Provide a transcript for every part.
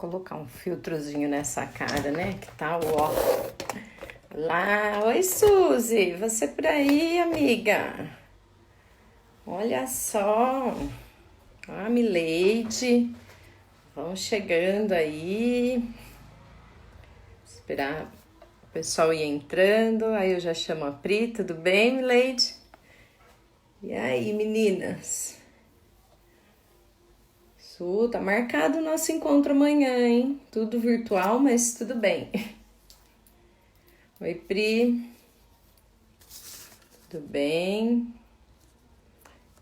colocar um filtrozinho nessa cara, né? Que tá ó. Lá, oi Suzy, você por aí, amiga? Olha só, a Mileide, vão chegando aí. Esperar o pessoal ir entrando, aí eu já chamo a Pri, tudo bem, Mileide? E aí, meninas? Su, tá marcado o nosso encontro amanhã, hein? Tudo virtual, mas tudo bem. Oi, Pri. Tudo bem?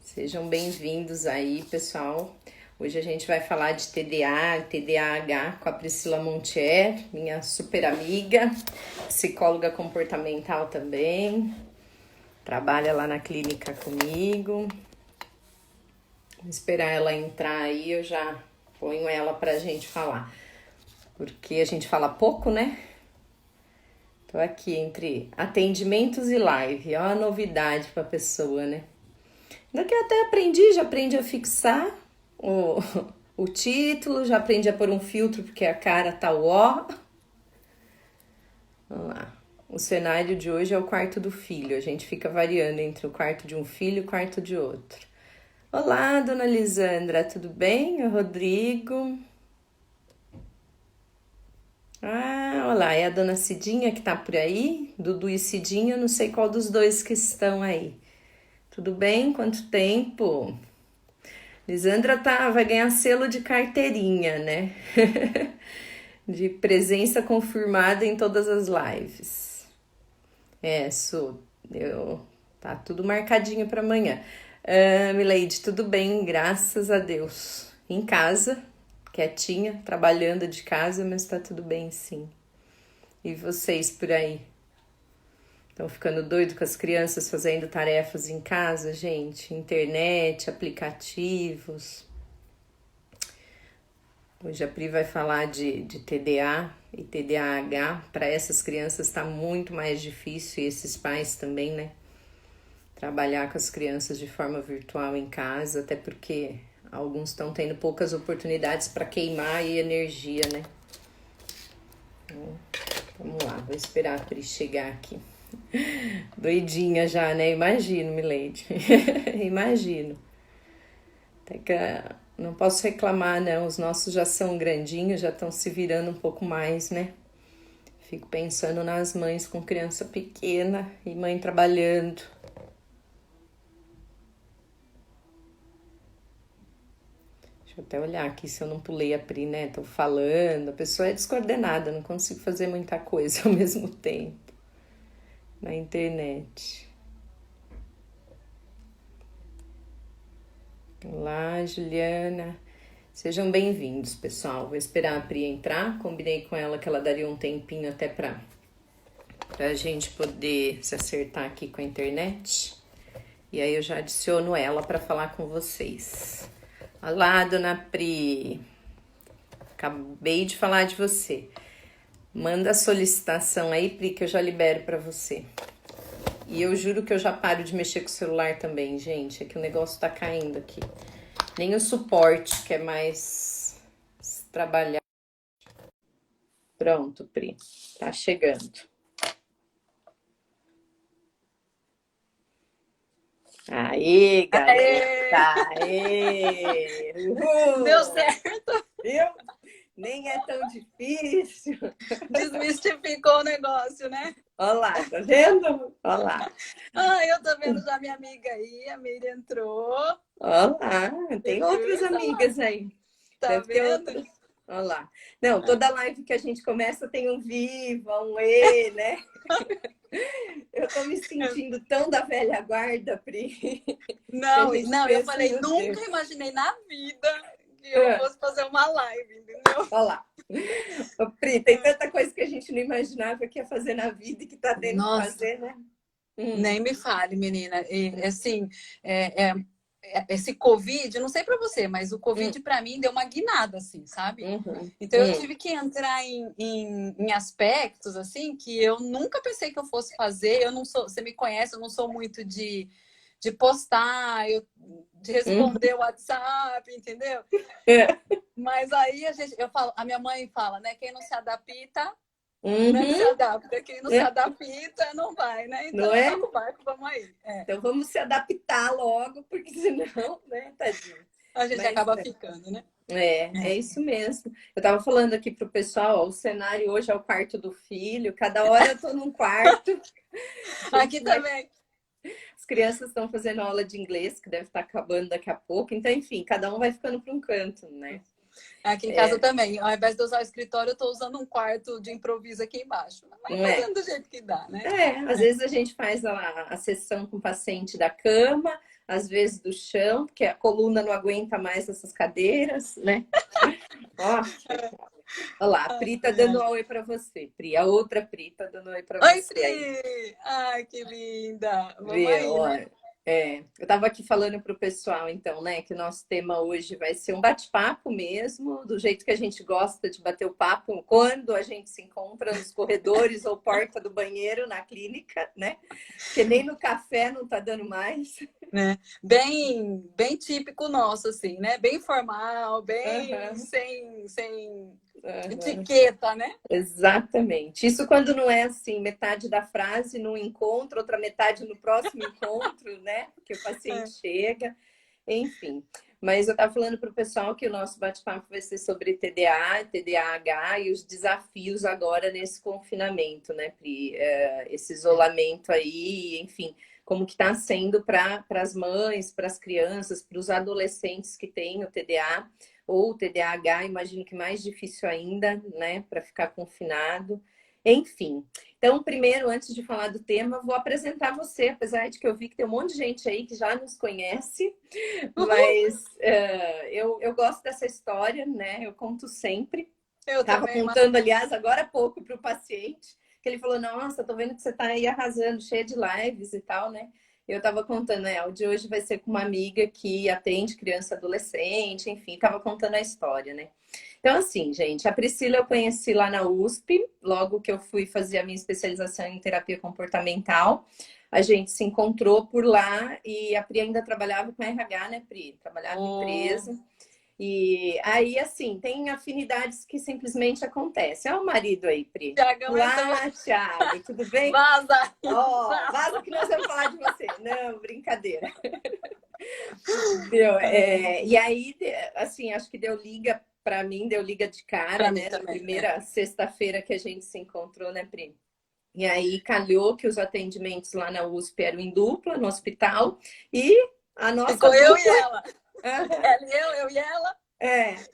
Sejam bem-vindos aí, pessoal. Hoje a gente vai falar de TDA, TDAH com a Priscila Montier, minha super amiga, psicóloga comportamental também. Trabalha lá na clínica comigo. Vou esperar ela entrar aí, eu já ponho ela pra gente falar. Porque a gente fala pouco, né? Tô aqui entre atendimentos e live. Ó a novidade pra pessoa, né? Ainda que eu até aprendi, já aprendi a fixar o título, já aprendi a pôr um filtro porque a cara tá ó. Vamos lá. O cenário de hoje é o quarto do filho. A gente fica variando entre o quarto de um filho e o quarto de outro. Olá, dona Lisandra, tudo bem? O Rodrigo. Ah, olá, é a dona Cidinha que tá por aí? Dudu e Cidinha, não sei qual dos dois que estão aí. Tudo bem? Quanto tempo? Lisandra vai ganhar selo de carteirinha, né? De presença confirmada em todas as lives. Tá tudo marcadinho para amanhã. Mileide, tudo bem, graças a Deus. Em casa, quietinha, trabalhando de casa, mas tá tudo bem sim. E vocês por aí? Estão ficando doido com as crianças fazendo tarefas em casa, gente? Internet, aplicativos. Hoje a Pri vai falar de TDA e TDAH. Para essas crianças está muito mais difícil, e esses pais também, né? Trabalhar com as crianças de forma virtual em casa, até porque alguns estão tendo poucas oportunidades para queimar aí energia, né? Vamos lá, vou esperar a Pri chegar aqui. Doidinha já, né? Imagino, Mileide. Imagino. Até que não posso reclamar, não. Os nossos já são grandinhos, já estão se virando um pouco mais, né? Fico pensando nas mães com criança pequena e mãe trabalhando. Deixa eu até olhar aqui se eu não pulei a Pri, né? Tô falando. A pessoa é descoordenada, não consigo fazer muita coisa ao mesmo tempo na internet. Olá, Juliana. Sejam bem-vindos, pessoal. Vou esperar a Pri entrar. Combinei com ela que ela daria um tempinho até pra gente poder se acertar aqui com a internet. E aí eu já adiciono ela para falar com vocês. Olá, dona Pri. Acabei de falar de você. Manda a solicitação aí, Pri, que eu já libero para você. E eu juro que eu já paro de mexer com o celular também, gente. É que o negócio tá caindo aqui. Nem o suporte, que é mais trabalhar. Pronto, Pri. Tá chegando. Aê, garota! Aê! Deu certo! Viu? Nem é tão difícil. Desmistificou o negócio, né? Olha lá, tá vendo? Olha lá. Eu tô vendo já minha amiga aí, a Meire entrou. Olha lá, tem outras amigas aí. Tá Deve ter vendo? outras. Olha lá. Não, toda live que a gente começa tem um viva, um e, né? Eu tô me sentindo tão da velha guarda, Pri. Não, eu falei, meu nunca Deus. imaginei na vida que eu fosse fazer uma live, entendeu? Olha lá. Ô, Pri, tem tanta coisa que a gente não imaginava que ia fazer na vida e que tá tendo que fazer, né? Nem me fale, menina. E, assim, esse Covid, não sei pra você, mas o Covid pra mim deu uma guinada, assim, sabe? Então eu tive que entrar em aspectos, assim, que eu nunca pensei que eu fosse fazer. Eu não sou, você me conhece, eu não sou muito de postar, de responder o WhatsApp, entendeu? Mas aí eu falo, a minha mãe fala, né? Quem não se adapta, né? Se Uhum. adapta. Quem não se adapta, não vai, né? Não Então, é? toca o barco, vamos aí. Então vamos se adaptar logo, porque senão, né, tadinho. A gente Mas acaba ficando, né? é isso mesmo. Eu estava falando aqui pro pessoal, ó, o cenário hoje é o quarto do filho, cada hora eu tô num quarto. Aqui também. As crianças estão fazendo aula de inglês, que deve estar acabando daqui a pouco. Então, enfim, cada um vai ficando para um canto, né? Aqui em casa também. Ao invés de usar o escritório, eu estou usando um quarto de improviso aqui embaixo. Vai Não é? fazendo do jeito que dá, né? Às vezes a gente faz a sessão com o paciente da cama, às vezes do chão, porque a coluna não aguenta mais essas cadeiras, né? Ó, olha lá, a Pri tá dando um oi para você, Pri. A outra Pri tá dando um oi para Oi, você aí. Pri! Ai, que linda! Vamos Viu? aí, Ó, né? eu estava aqui falando para o pessoal, então, né, que o nosso tema hoje vai ser um bate-papo mesmo, do jeito que a gente gosta de bater o papo quando a gente se encontra nos corredores ou porta do banheiro na clínica, né? Porque nem no café não tá dando mais. Né? Bem típico nosso, assim, né? Bem formal, bem Uhum, sem uhum. etiqueta, né? Exatamente. Isso quando não é assim, metade da frase num encontro, outra metade no próximo encontro, né? Porque o paciente chega. Enfim, mas eu estava falando para o pessoal que o nosso bate-papo vai ser sobre TDA, TDAH e os desafios agora nesse confinamento, né, Pri? Esse isolamento aí, enfim, como que está sendo para as mães, para as crianças, para os adolescentes que têm o TDA ou o TDAH, imagino que mais difícil ainda, né, para ficar confinado. Enfim, então, primeiro, antes de falar do tema, vou apresentar você, apesar de que eu vi que tem um monte de gente aí que já nos conhece, Uhul! mas eu gosto dessa história, né? Eu conto sempre. Eu Estava também, mas contando, aliás, agora há pouco para o paciente, que ele falou: Nossa, tô vendo que você está aí arrasando, cheia de lives e tal, né? Eu estava contando, né? O de hoje vai ser com uma amiga que atende criança e adolescente, enfim, estava contando a história, né? Então, assim, gente, a Priscila eu conheci lá na USP, logo que eu fui fazer a minha especialização em terapia comportamental. A gente se encontrou por lá e a Pri ainda trabalhava com RH, né, Pri? Trabalhava em oh, empresa. E aí, assim, tem afinidades que simplesmente acontecem. Olha o marido aí, Pri. Tiagão entrou. Olá, Thiago, tudo bem? Vaza! Ó, oh, Vaza! vaza que nós vamos falar de você. Não, brincadeira. Deu, e aí, assim, acho que deu liga para mim, deu liga de cara, Pra mim né? Na também, é. primeira sexta-feira que a gente se encontrou, né, Pri? E aí calhou que os atendimentos lá na USP eram em dupla, no hospital, e a nossa Ficou eu e dupla. ela. Ela e eu e ela.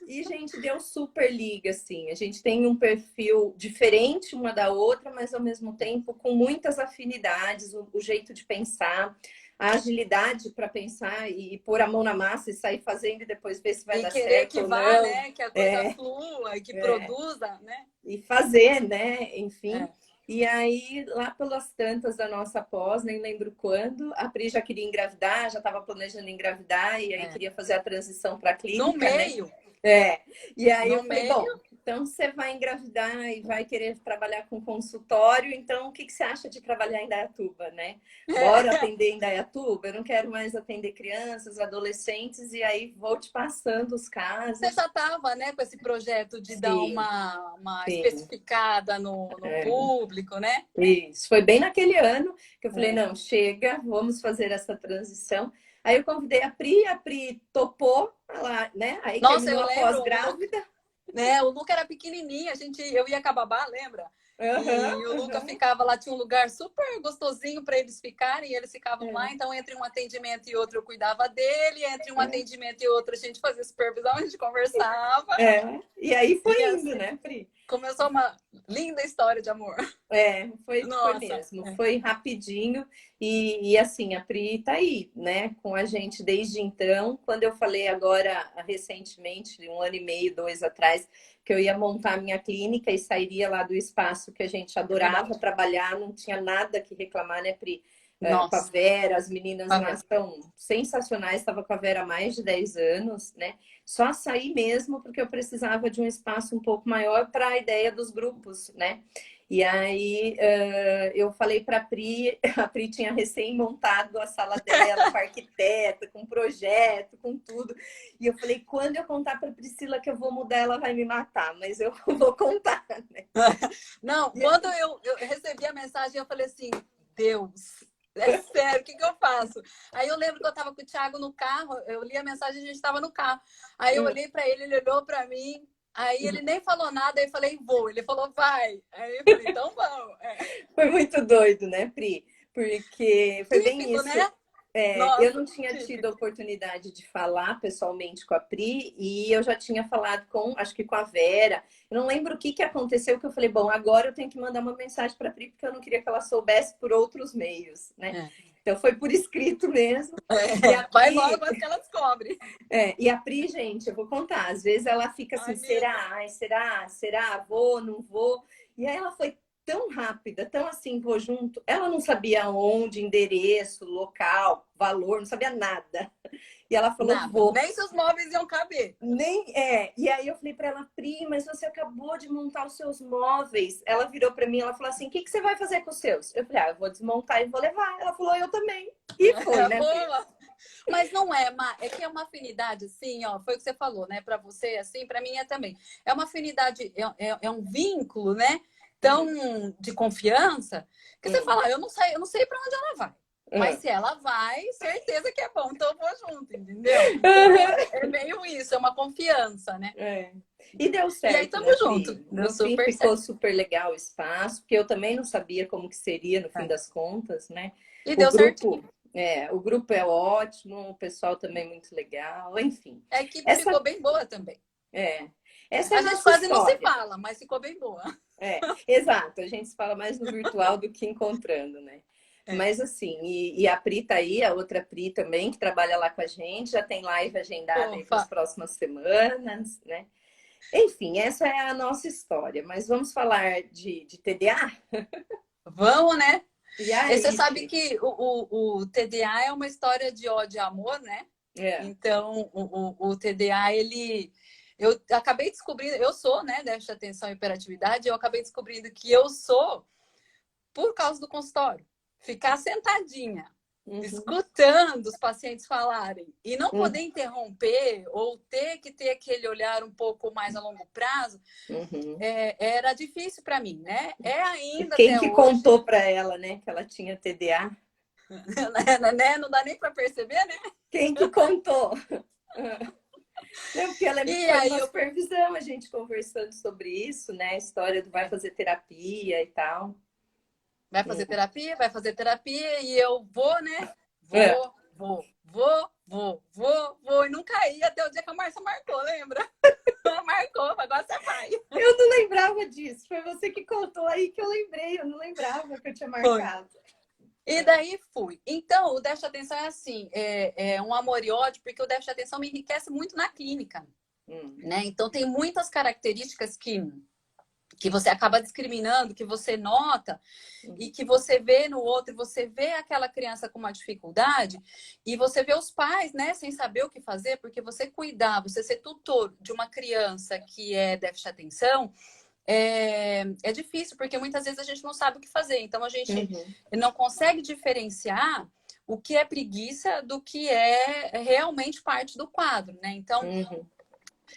E gente deu super liga, assim. A gente tem um perfil diferente uma da outra, mas ao mesmo tempo com muitas afinidades, o jeito de pensar, a agilidade para pensar e pôr a mão na massa e sair fazendo e depois ver se vai E dar querer certo que ou vá, não. né? Que a coisa É, flua e que é. produza, né? E fazer, né? Enfim. É. E aí, lá pelas tantas da nossa pós, nem lembro quando, a Pri já queria engravidar, já estava planejando engravidar, e aí É. queria fazer a transição para a No clínica, né? meio, É, e aí no eu falei, bom, meio, então você vai engravidar e vai querer trabalhar com consultório, então o que que você acha de trabalhar em Indaiatuba, né? Bora é. atender em Indaiatuba? Eu não quero mais atender crianças, adolescentes, e aí vou te passando os Você casos. já estava, né, com esse projeto de dar Sim, uma sim. especificada no público, né? Isso, foi bem naquele ano que eu falei, É. não, chega, vamos fazer essa transição. Aí eu convidei a Pri topou, lá, né? Aí Nossa, terminou eu a lembro, pós-grávida. o Luca era pequenininho, eu ia a Babá, lembra? Aham, E o Luca aham. ficava lá, tinha um lugar super gostosinho para eles ficarem, e eles ficavam lá, É, então entre um atendimento e outro eu cuidava dele, entre um é, atendimento e outro a gente fazia supervisão, a gente conversava, E aí e foi indo, assim, né, Pri? começou uma linda história de amor. Foi Nossa, mesmo, foi rapidinho e assim, a Pri tá aí, né, com a gente desde então. Quando eu falei agora, recentemente, um ano e meio, dois atrás, que eu ia montar a minha clínica e sairia lá do espaço que a gente é adorava verdade. trabalhar, não tinha nada que reclamar, né, Pri? Com a Nossa, Vera, as meninas tá lá vendo? são sensacionais, estava com a Vera há mais de 10 anos, né? Só saí mesmo porque eu precisava de um espaço um pouco maior para a ideia dos grupos, né? E aí eu falei para a Pri tinha recém montado a sala dela com arquiteta, com projeto, com tudo. E eu falei, quando eu contar para Priscila que eu vou mudar, ela vai me matar, mas eu vou contar, né? Não, quando eu recebi a mensagem, eu falei assim, Deus, é sério, o que eu faço? Aí eu lembro que eu estava com o Thiago no carro, eu li a mensagem e a gente estava no carro. Aí eu olhei para ele olhou para mim, aí ele nem falou nada, aí eu falei, vou. Ele falou, vai. Aí eu falei, então vamos. Foi muito doido, né, Pri? Porque foi bem Típico, isso. né? Eu Nossa, não tinha tido típico. a oportunidade de falar pessoalmente com a Pri e eu já tinha falado com, acho que com a Vera. Eu não lembro o que aconteceu, que eu falei, bom, agora eu tenho que mandar uma mensagem para a Pri porque eu não queria que ela soubesse por outros meios, né? Então foi por escrito mesmo. E a Vai Pri, logo antes que ela descobre. e a Pri, gente, eu vou contar. Às vezes ela fica assim, Ai, será? Ai, será? Será? Vou, não vou? E aí ela foi tão rápida, tão assim, vou junto. Ela não sabia onde, endereço, local, valor, não sabia nada. E ela falou, nada. vou. Nem se os móveis iam caber. Nem é. E aí eu falei para ela, Pri, mas você acabou de montar os seus móveis. Ela virou para mim, ela falou assim, o que você vai fazer com os seus? Eu falei, eu vou desmontar e vou levar. Ela falou, eu também. E foi, né, Pri? Boa. Mas não é, é que é uma afinidade, assim, ó, foi o que você falou, né? Para você, assim, para mim é também. É uma afinidade, é um vínculo, né? Tão de confiança, que você fala, eu não sei para onde ela vai. Mas se ela vai, certeza que é bom, então eu vou junto, entendeu? Então, é meio isso, é uma confiança, né? E deu certo, e aí, tamo né, junto. Pri? Deu No fim super ficou certo. super legal o espaço, porque eu também não sabia como que seria no fim das contas, né? E O deu certinho. grupo, o grupo é ótimo, o pessoal também é muito legal, enfim. A equipe Essa ficou bem boa também. essa é A a gente nossa quase não se história. fala, mas ficou bem boa. Exato, a gente se fala mais no virtual do que encontrando, né? Mas assim, e a Pri tá aí, a outra Pri também, que trabalha lá com a gente, já tem live agendada aí para as Opa. próximas semanas, né? Enfim, essa é a nossa história, mas vamos falar de TDA? Vamos, né? E E você aí, sabe Pri? que o TDA é uma história de ódio e amor, né? Então, o TDA, eu acabei descobrindo, eu sou, né, déficit de atenção e hiperatividade, eu acabei descobrindo que eu sou por causa do consultório. Ficar sentadinha, escutando os pacientes falarem e não poder interromper ou ter que ter aquele olhar um pouco mais a longo prazo, era difícil para mim, né? É ainda Quem até que hoje. contou para ela, né, que ela tinha TDA? Né? Não dá nem para perceber, né? Quem que contou? Não, porque eu lembro que E foi aí numa supervisão, a gente conversando sobre isso, né? A história do vai fazer terapia e tal. vai fazer terapia e eu vou, né? É. Vou. E não caí até o dia que a Marcia marcou, lembra? Marcou, agora você vai. Eu não lembrava disso. Foi você que contou aí que eu lembrei. Eu não lembrava que eu tinha marcado. E daí fui. Então, o déficit de atenção é assim, é um amor e ódio, porque o déficit de atenção me enriquece muito na clínica. Né? Então, tem muitas características que você acaba discriminando, que você nota e que você vê no outro, você vê aquela criança com uma dificuldade e você vê os pais, né, sem saber o que fazer, porque você cuidar, você ser tutor de uma criança que é déficit de atenção, é difícil, porque muitas vezes a gente não sabe o que fazer. Então, a gente não consegue diferenciar o que é preguiça do que é realmente parte do quadro, né? Então,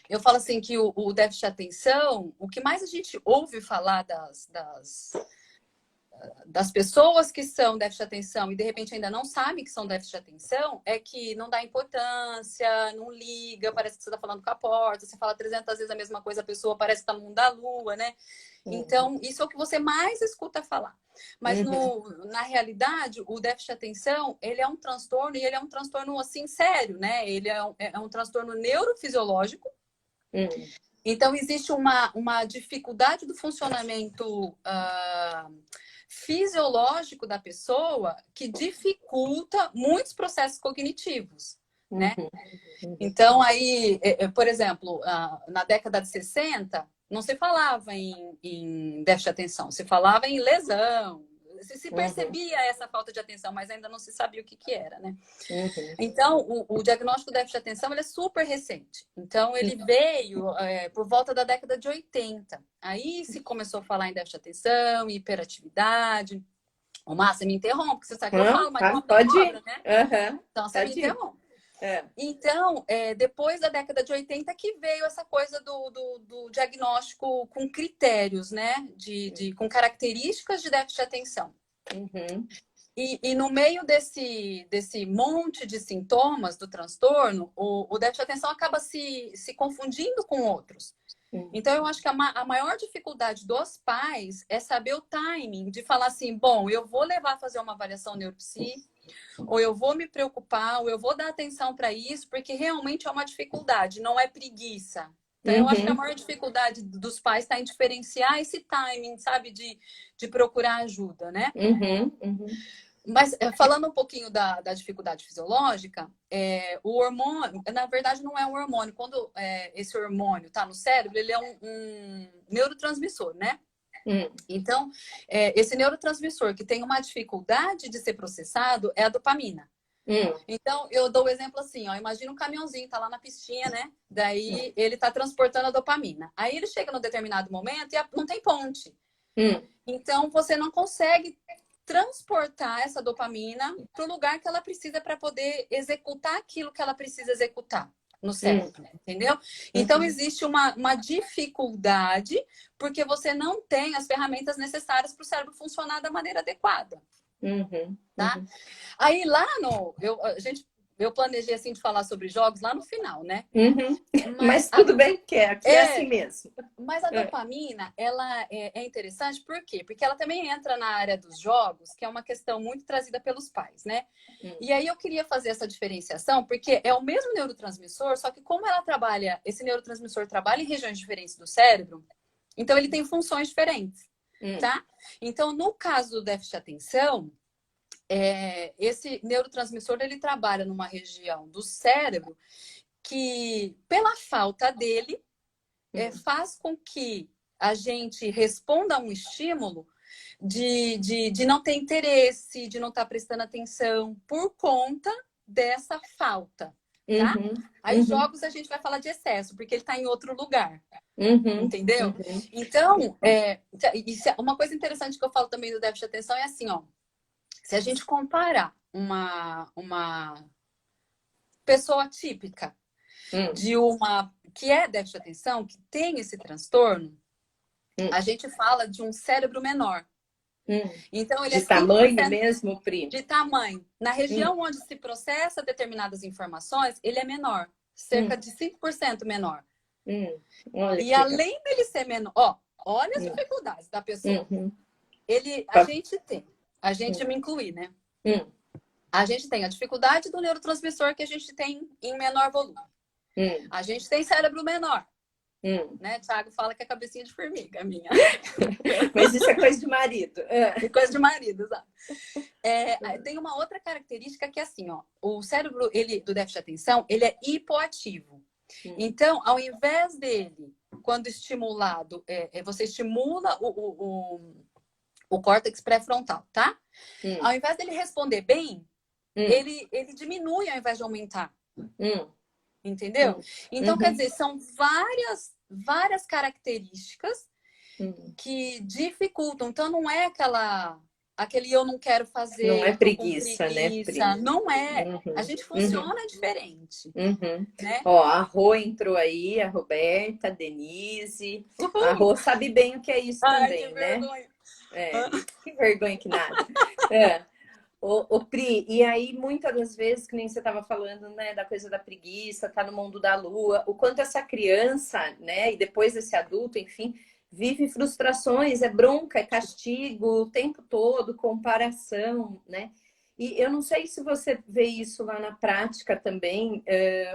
eu falo assim que o déficit de atenção, o que mais a gente ouve falar das pessoas que são déficit de atenção e de repente ainda não sabe que são déficit de atenção é que não dá importância, não liga, parece que você está falando com a porta, você fala 300 vezes a mesma coisa, a pessoa parece que está no mundo da lua, né? Então, isso é o que você mais escuta falar. Mas na realidade, o déficit de atenção, ele é um transtorno e ele é um transtorno assim sério, né? Ele é um transtorno neurofisiológico. Então, existe uma dificuldade do funcionamento fisiológico da pessoa que dificulta muitos processos cognitivos, né? Então, aí, por exemplo, na década de 60, não se falava em déficit de atenção, se falava em lesão, Se percebia essa falta de atenção, mas ainda não se sabia o que era, né? Uhum. Então, o diagnóstico do déficit de atenção ele é super recente. Então, ele veio por volta da década de 80. Aí se começou a falar em déficit de atenção, hiperatividade. Ô, Márcia, me interrompe, porque você sabe que eu falo, mas não pode cobra, ir. né? Uhum. Então, você me interrompe. É. Então, depois da década de 80 que veio essa coisa do diagnóstico com critérios, né? Com características de déficit de atenção. Uhum. E no meio desse monte de sintomas do transtorno, o déficit de atenção acaba se confundindo com outros. Então, eu acho que a maior dificuldade dos pais é saber o timing de falar assim, bom, eu vou levar a fazer uma avaliação neuropsi, ou eu vou me preocupar, ou eu vou dar atenção para isso, porque realmente é uma dificuldade, não é preguiça. Então, eu acho que a maior dificuldade dos pais está em diferenciar esse timing, sabe, de procurar ajuda, né? Mas falando um pouquinho da dificuldade fisiológica, o hormônio, na verdade, não é um hormônio. Quando esse hormônio está no cérebro, ele é um neurotransmissor, né? Então, esse neurotransmissor que tem uma dificuldade de ser processado é a dopamina. Então, eu dou o exemplo assim, ó, imagina um caminhãozinho, tá lá na pistinha, né? Daí ele tá transportando a dopamina. Aí ele chega num determinado momento e não tem ponte. Então, você não consegue transportar essa dopamina para o lugar que ela precisa para poder executar aquilo que ela precisa executar no cérebro, entendeu? Então, existe uma dificuldade porque você não tem as ferramentas necessárias para o cérebro funcionar da maneira adequada. Tá? Aí lá eu planejei assim de falar sobre jogos lá no final, né? Mas tudo bem que aqui é assim mesmo. Mas a dopamina, ela é interessante, por quê? Porque ela também entra na área dos jogos, que é uma questão muito trazida pelos pais, né? E aí eu queria fazer essa diferenciação, porque é o mesmo neurotransmissor, só que como esse neurotransmissor trabalha em regiões diferentes do cérebro, então ele tem funções diferentes, tá? Então, no caso do déficit de atenção, esse neurotransmissor, ele trabalha numa região do cérebro que, pela falta dele, faz com que a gente responda a um estímulo de não ter interesse, de não estar prestando atenção por conta dessa falta, tá? Aí jogos a gente vai falar de excesso, porque ele está em outro lugar, entendeu? Então, uma coisa interessante que eu falo também do déficit de atenção é assim, ó, se a gente comparar uma pessoa típica de uma que é déficit de atenção, que tem esse transtorno, a gente fala de um cérebro menor. Então, ele de é tamanho mesmo, Pri? De tamanho. Na região onde se processa determinadas informações, ele é menor. Cerca de 5% menor. E além dele ser menor, olha as dificuldades da pessoa. A gente me inclui, né? A gente tem a dificuldade do neurotransmissor que a gente tem em menor volume. A gente tem cérebro menor. Né? Thiago fala que é cabecinha de formiga, a minha. Mas isso é coisa de marido. É coisa de marido, exato. Tem uma outra característica que é assim, ó. O cérebro do déficit de atenção, ele é hipoativo. Então, ao invés dele, quando estimulado, você estimula o córtex pré-frontal, tá? Ao invés dele responder bem, ele diminui ao invés de aumentar. Entendeu? Então, quer dizer, são várias características que dificultam. Então, não é aquele eu não quero fazer. Não é preguiça, né, Pri? Não é. A gente funciona diferente. Né? Ó, a Rô entrou aí, a Roberta, a Denise. A Rô sabe bem o que é isso também, que né? vergonha. Que vergonha que nada. Ô, Pri, e aí muitas das vezes, que nem você estava falando, né, da coisa da preguiça, tá no mundo da lua, o quanto essa criança, né, e depois esse adulto, enfim, vive frustrações, é bronca, é castigo o tempo todo, comparação, né? E eu não sei se você vê isso lá na prática também,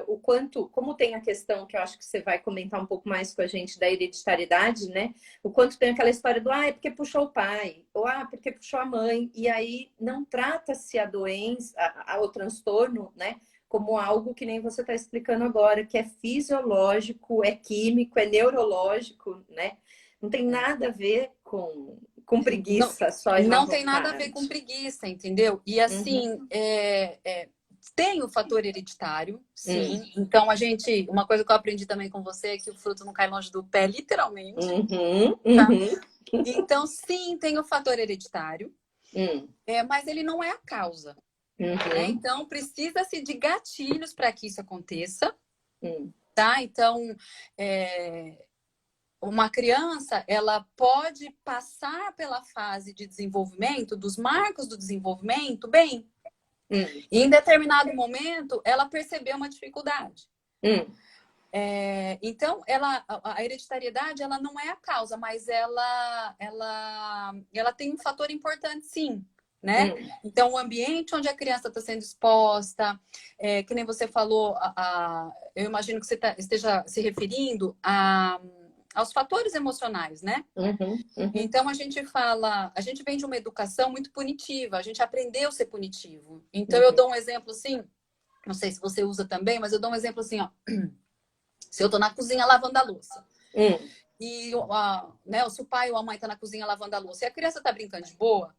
o quanto, como tem a questão que eu acho que você vai comentar um pouco mais com a gente da hereditariedade, né? O quanto tem aquela história do é porque puxou o pai, ou porque puxou a mãe, e aí não trata-se a doença, o transtorno, né? Como algo que nem você está explicando agora, que é fisiológico, é químico, é neurológico, né? Não tem nada a ver com com Não, preguiça, só de má não tem nada a ver vontade. com preguiça, entendeu? E assim, tem o fator hereditário, sim. Então, uma coisa que eu aprendi também com você é que o fruto não cai longe do pé, literalmente. Tá? Então, sim, tem o fator hereditário, mas ele não é a causa. Né? Então, precisa-se de gatilhos para que isso aconteça. Tá? Então, uma criança, ela pode passar pela fase de desenvolvimento, dos marcos do desenvolvimento, bem. E em determinado momento, ela percebeu uma dificuldade. Então, a hereditariedade, ela não é a causa, mas ela tem um fator importante, sim. Né? Então, o ambiente onde a criança está sendo exposta, que nem você falou, eu imagino que você esteja se referindo aos fatores emocionais, né? Então, a gente vem de uma educação muito punitiva, a gente aprendeu a ser punitivo. Então, eu dou um exemplo assim, não sei se você usa também, mas eu dou um exemplo assim, ó. Se eu tô na cozinha lavando a louça, e se o pai ou a mãe tá na cozinha lavando a louça, e a criança tá brincando de boa,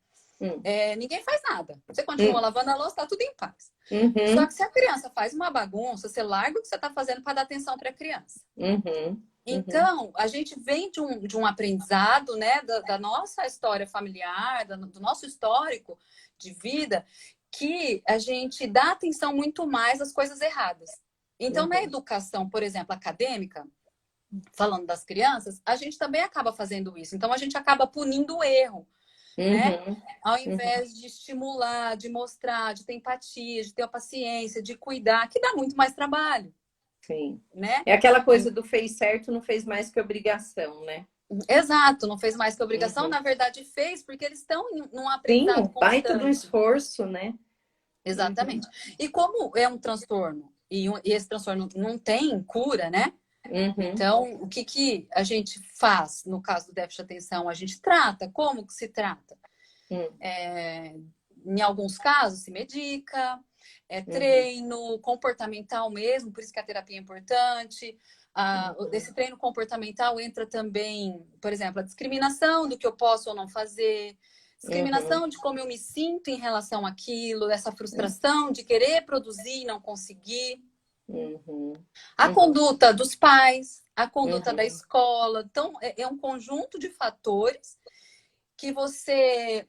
ninguém faz nada. Você continua lavando a louça, tá tudo em paz. Só que se a criança faz uma bagunça, você larga o que você tá fazendo para dar atenção para a criança. Então, a gente vem de um aprendizado, né, da nossa história familiar, do nosso histórico de vida, que a gente dá atenção muito mais às coisas erradas. Então, na educação, por exemplo, acadêmica, falando das crianças, a gente também acaba fazendo isso. Então, a gente acaba punindo o erro, né? Ao invés de estimular, de mostrar, de ter empatia, de ter a paciência, de cuidar, que dá muito mais trabalho. Sim. Né? É aquela coisa do fez certo, não fez mais que obrigação, né? Exato, não fez mais que obrigação, na verdade fez, porque eles estão num aprendizado Sim, baita do constante. esforço, né? Exatamente. E como é um transtorno, e esse transtorno não tem cura, né? Então, o que a gente faz no caso do déficit de atenção? A gente trata. Como que se trata? Em alguns casos, se medica, treino comportamental mesmo, por isso que a terapia é importante. Desse treino comportamental entra também, por exemplo, a discriminação do que eu posso ou não fazer, discriminação de como eu me sinto em relação àquilo, essa frustração de querer produzir e não conseguir. A conduta dos pais, a conduta da escola. Então, é um conjunto de fatores que você...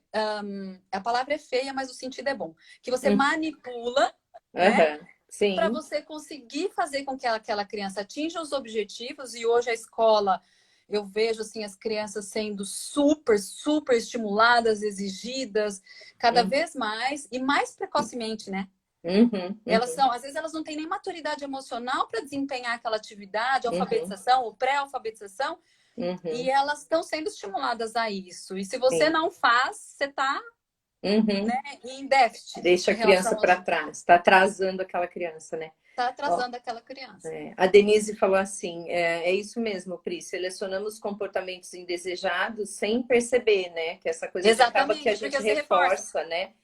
a palavra é feia, mas o sentido é bom. Que você manipula, né? Para você conseguir fazer com que aquela criança atinja os objetivos. E hoje a escola, eu vejo assim, as crianças sendo super, super estimuladas, exigidas, cada vez mais e mais precocemente, né? Elas às vezes elas não têm nem maturidade emocional para desempenhar aquela atividade, alfabetização ou pré-alfabetização, e elas estão sendo estimuladas a isso. E se você não faz, você está né, em déficit. Deixa a criança para trás, está atrasando aquela criança, né? Está atrasando aquela criança. A Denise falou assim, é isso mesmo, Pri, selecionamos comportamentos indesejados sem perceber, né? Que essa coisa acaba que a gente reforça, né?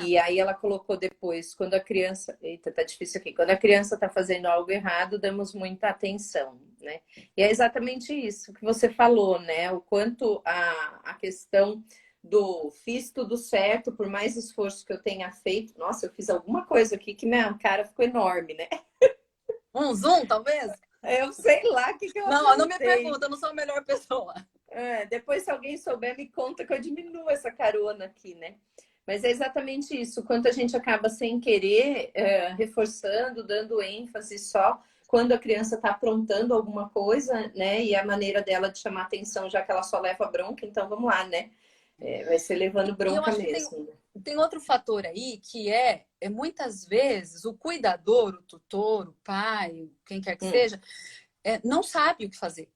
E aí ela colocou depois, quando a criança... Eita, tá difícil aqui. Quando a criança tá fazendo algo errado, damos muita atenção, né? E é exatamente isso que você falou, né? O quanto a questão do fiz tudo certo, por mais esforço que eu tenha feito. Nossa, eu fiz alguma coisa aqui que minha cara ficou enorme, né? Um zoom, talvez? Eu sei lá o que eu não me pergunta, eu não sou a melhor pessoa. Depois, se alguém souber, me conta que eu diminuo essa carona aqui, né? Mas é exatamente isso. Quanto a gente acaba sem querer, reforçando, dando ênfase só quando a criança está aprontando alguma coisa, né? E a maneira dela de chamar atenção, já que ela só leva bronca, então vamos lá, né? Vai ser levando bronca mesmo. Tem outro fator aí que é muitas vezes o cuidador, o tutor, o pai, quem quer que seja, não sabe o que fazer.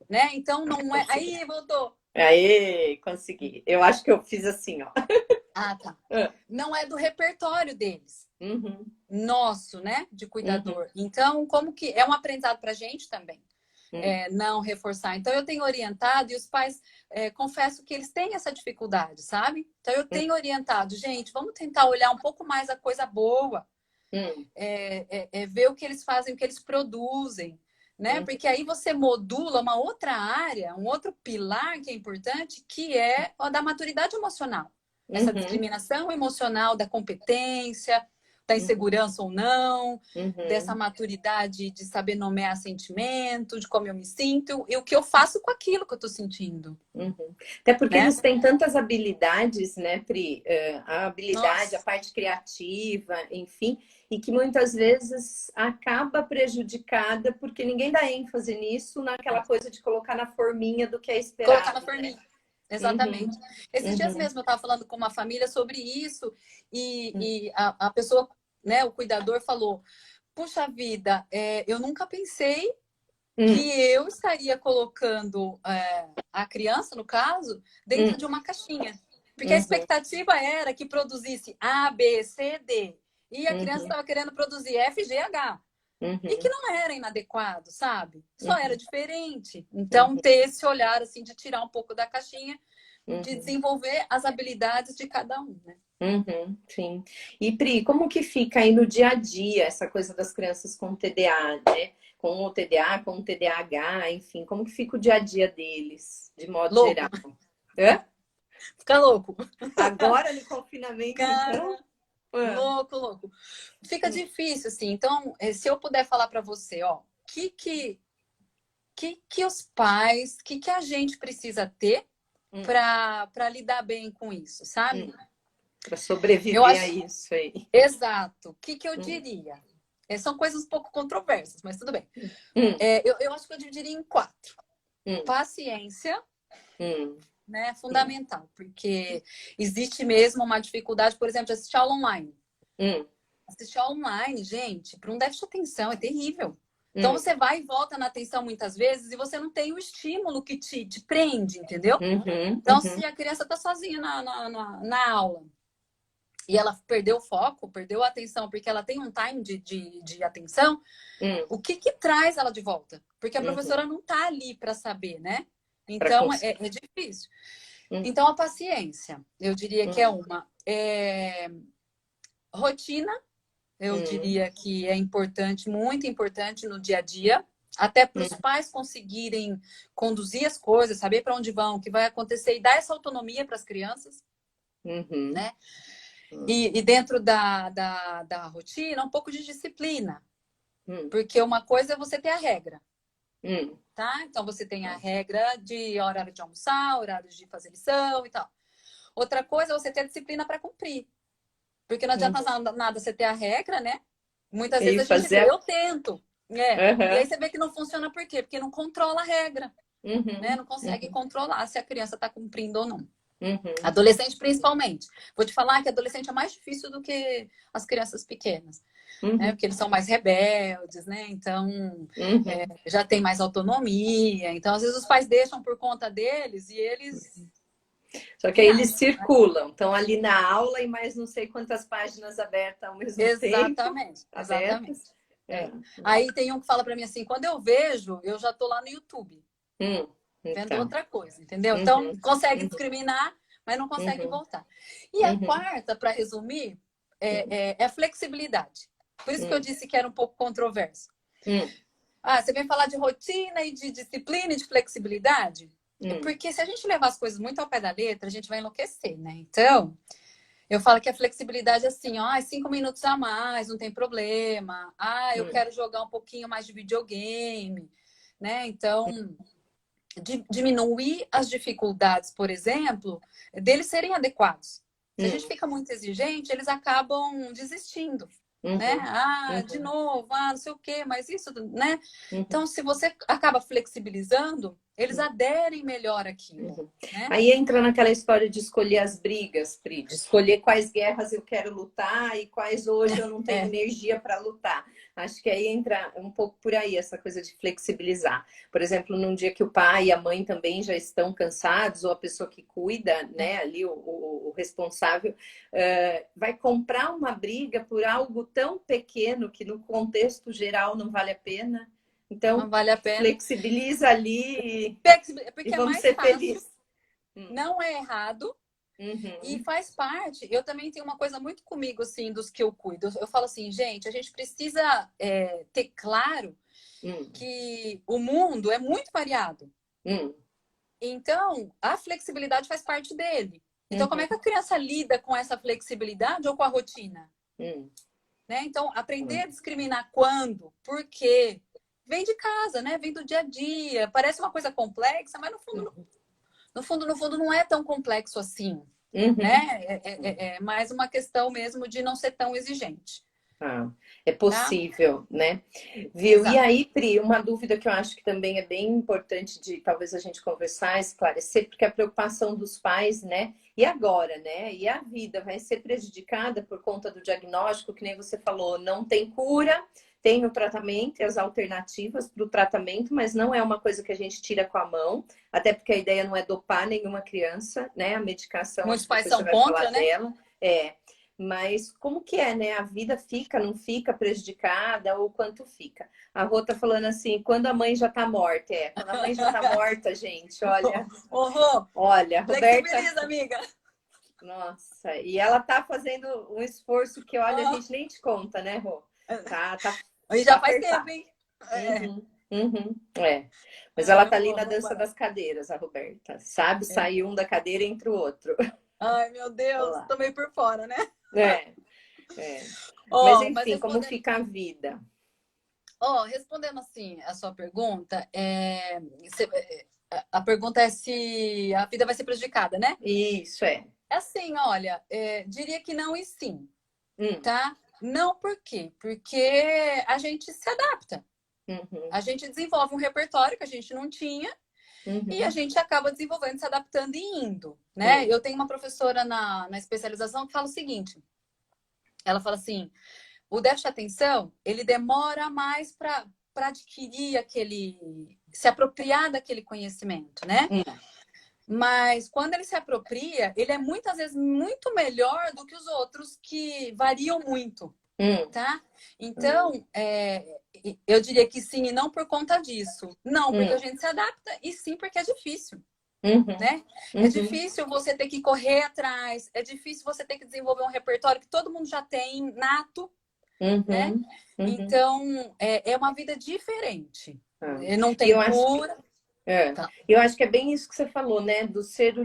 Né? Então não é. Aí voltou. Aí, consegui. Eu acho que eu fiz assim, ó. Ah, tá. Não é do repertório deles. Nosso, né? De cuidador. Então, como que é um aprendizado pra gente também. Não reforçar. Então, eu tenho orientado e os pais, confesso que eles têm essa dificuldade, sabe? Então, eu tenho orientado, gente, vamos tentar olhar um pouco mais a coisa boa, ver o que eles fazem, o que eles produzem, né? Porque aí você modula uma outra área, um outro pilar que é importante, que é o da maturidade emocional. Essa discriminação emocional da competência, da insegurança ou não, dessa maturidade de saber nomear sentimento, de como eu me sinto e o que eu faço com aquilo que eu tô sentindo. Até porque né? eles têm tantas habilidades, né, Pri? A habilidade, Nossa. a parte criativa, enfim, e que muitas vezes acaba prejudicada porque ninguém dá ênfase nisso, naquela coisa de colocar na forminha do que é Colocar na esperado, né? forminha. Exatamente. Esses dias Uhum, mesmo eu estava falando com uma família sobre isso e a pessoa, né, o cuidador falou: puxa vida, eu nunca pensei que eu estaria colocando a criança, no caso, dentro de uma caixinha. Porque a expectativa era que produzisse A, B, C, D. E a criança estava querendo produzir F, G, H. E que não era inadequado, sabe? Só era diferente. Então, ter esse olhar, assim, de tirar um pouco da caixinha, de desenvolver as habilidades de cada um, né? sim. E Pri, como que fica aí no dia a dia essa coisa das crianças com TDA, né? Com o TDA, com o TDAH, enfim, como que fica o dia a dia deles, de modo Louco. geral? Hã? Fica louco. Agora no confinamento, então? Cara, louco, louco. Fica difícil, assim. Então, se eu puder falar para você, ó, que os pais, que a gente precisa ter para lidar bem com isso, sabe? Para Eu sobreviver a acho, isso aí. exato. O que eu diria? São coisas um pouco controversas, mas tudo bem. Eu acho que eu dividiria em 4. Paciência, né, é fundamental, porque existe mesmo uma dificuldade, por exemplo, de assistir aula online. Assistir aula online, gente, para um déficit de atenção é terrível. Então você vai e volta na atenção muitas vezes e você não tem o estímulo que te prende, entendeu? Então, se a criança está sozinha na aula e ela perdeu o foco, perdeu a atenção, porque ela tem um time de atenção, o que traz ela de volta? Porque a professora não está ali para saber, né? Então, é difícil. Então, a paciência, eu diria que é uma. Rotina, eu diria que é importante, muito importante no dia a dia, até para os pais conseguirem conduzir as coisas, saber para onde vão, o que vai acontecer e dar essa autonomia para as crianças, né? E dentro da rotina, um pouco de disciplina, porque uma coisa é você ter a regra, tá? Então você tem a regra de horário de almoçar, horário de fazer lição e tal. Outra coisa é você ter a disciplina para cumprir. Porque não adianta nada você ter a regra, né? Muitas vezes a gente vê, eu tento. E aí você vê que não funciona por quê? Porque não controla a regra. Né? Não consegue controlar se a criança está cumprindo ou não. Adolescente, principalmente. Vou te falar que adolescente é mais difícil do que as crianças pequenas. Né? Porque eles são mais rebeldes, né? Então, já tem mais autonomia. Então, às vezes, os pais deixam por conta deles e eles... Só que aí eles circulam, estão ali na aula e mais não sei quantas páginas abertas ao mesmo tempo. Exatamente. Aí tem um que fala para mim assim, quando eu vejo, eu já tô lá no YouTube. Vendo outra coisa, entendeu? Então, consegue discriminar, mas não consegue voltar. E a quarta, para resumir, é a flexibilidade. Por isso que eu disse que era um pouco controverso. Você vem falar de rotina e de disciplina e de flexibilidade? Porque se a gente levar as coisas muito ao pé da letra, a gente vai enlouquecer, né? Então, eu falo que a flexibilidade é assim, 5 minutos a mais, não tem problema. Eu quero jogar um pouquinho mais de videogame, né? Então, diminuir as dificuldades, por exemplo, deles serem adequados. Se a gente fica muito exigente, eles acabam desistindo. Né? De novo, não sei o quê, mas isso, né? Então, se você acaba flexibilizando, eles aderem melhor àquilo. Né? Aí entra naquela história de escolher as brigas, Pri, de escolher quais guerras eu quero lutar e quais hoje eu não tenho energia para lutar. Acho que aí entra um pouco por aí essa coisa de flexibilizar. Por exemplo, num dia que o pai e a mãe também já estão cansados, ou a pessoa que cuida, né, ali o responsável, vai comprar uma briga por algo tão pequeno que no contexto geral não vale a pena. Então, não vale a pena. Flexibiliza ali porque e vamos é ser mais felizes. Não é errado. E faz parte. Eu também tenho uma coisa muito comigo, assim, dos que eu cuido. Eu falo assim, gente, a gente precisa ter claro que o mundo é muito variado. Então, a flexibilidade faz parte dele. Então, como é que a criança lida com essa flexibilidade ou com a rotina? Né? Então, aprender a discriminar quando, por quê, vem de casa, né? Vem do dia a dia. Parece uma coisa complexa, mas no fundo não é tão complexo assim. Né? É mais uma questão mesmo de não ser tão exigente. É possível, tá? Né? Viu? Exato. E aí, Pri, uma dúvida que eu acho que também é bem importante de talvez a gente conversar, esclarecer, porque a preocupação dos pais, né? E agora, né? E a vida vai ser prejudicada por conta do diagnóstico, que nem você falou, não tem cura, tem o tratamento e as alternativas para o tratamento, mas não é uma coisa que a gente tira com a mão, até porque a ideia não é dopar nenhuma criança, né? A medicação, muitos pais são contra, né? Dela. Mas como que é, né? A vida fica, não fica prejudicada ou quanto fica? A Rô tá falando assim, quando a mãe já tá morta. Quando a mãe já tá morta, gente, olha. Olha, Roberta... amiga. Nossa, e ela tá fazendo um esforço que, olha, a gente nem te conta, né, Rô? E já faz tempo, hein? Mas ela tá ali na dança das cadeiras, a Roberta. Sabe? Sai um da cadeira e entra o outro. Ai, meu Deus, tô meio por fora, né? Mas enfim, como fica a vida? Respondendo assim a sua pergunta, a pergunta é se a vida vai ser prejudicada, né? Isso, É assim, olha, diria que não e sim, tá? Não por quê? Porque a gente se adapta. A gente desenvolve um repertório que a gente não tinha e a gente acaba desenvolvendo, se adaptando e indo, né? Eu tenho uma professora na especialização que fala o seguinte, ela fala assim, o déficit de atenção, ele demora mais para adquirir se apropriar daquele conhecimento, né? Mas quando ele se apropria, ele é muitas vezes muito melhor do que os outros que variam muito, tá? Então, eu diria que sim e não por conta disso. Não porque a gente se adapta e sim porque é difícil. Né? É difícil você ter que correr atrás, é difícil você ter que desenvolver um repertório que todo mundo já tem nato, né? Então, é uma vida diferente. Não tem cura. Eu acho que é bem isso que você falou, né? Do ser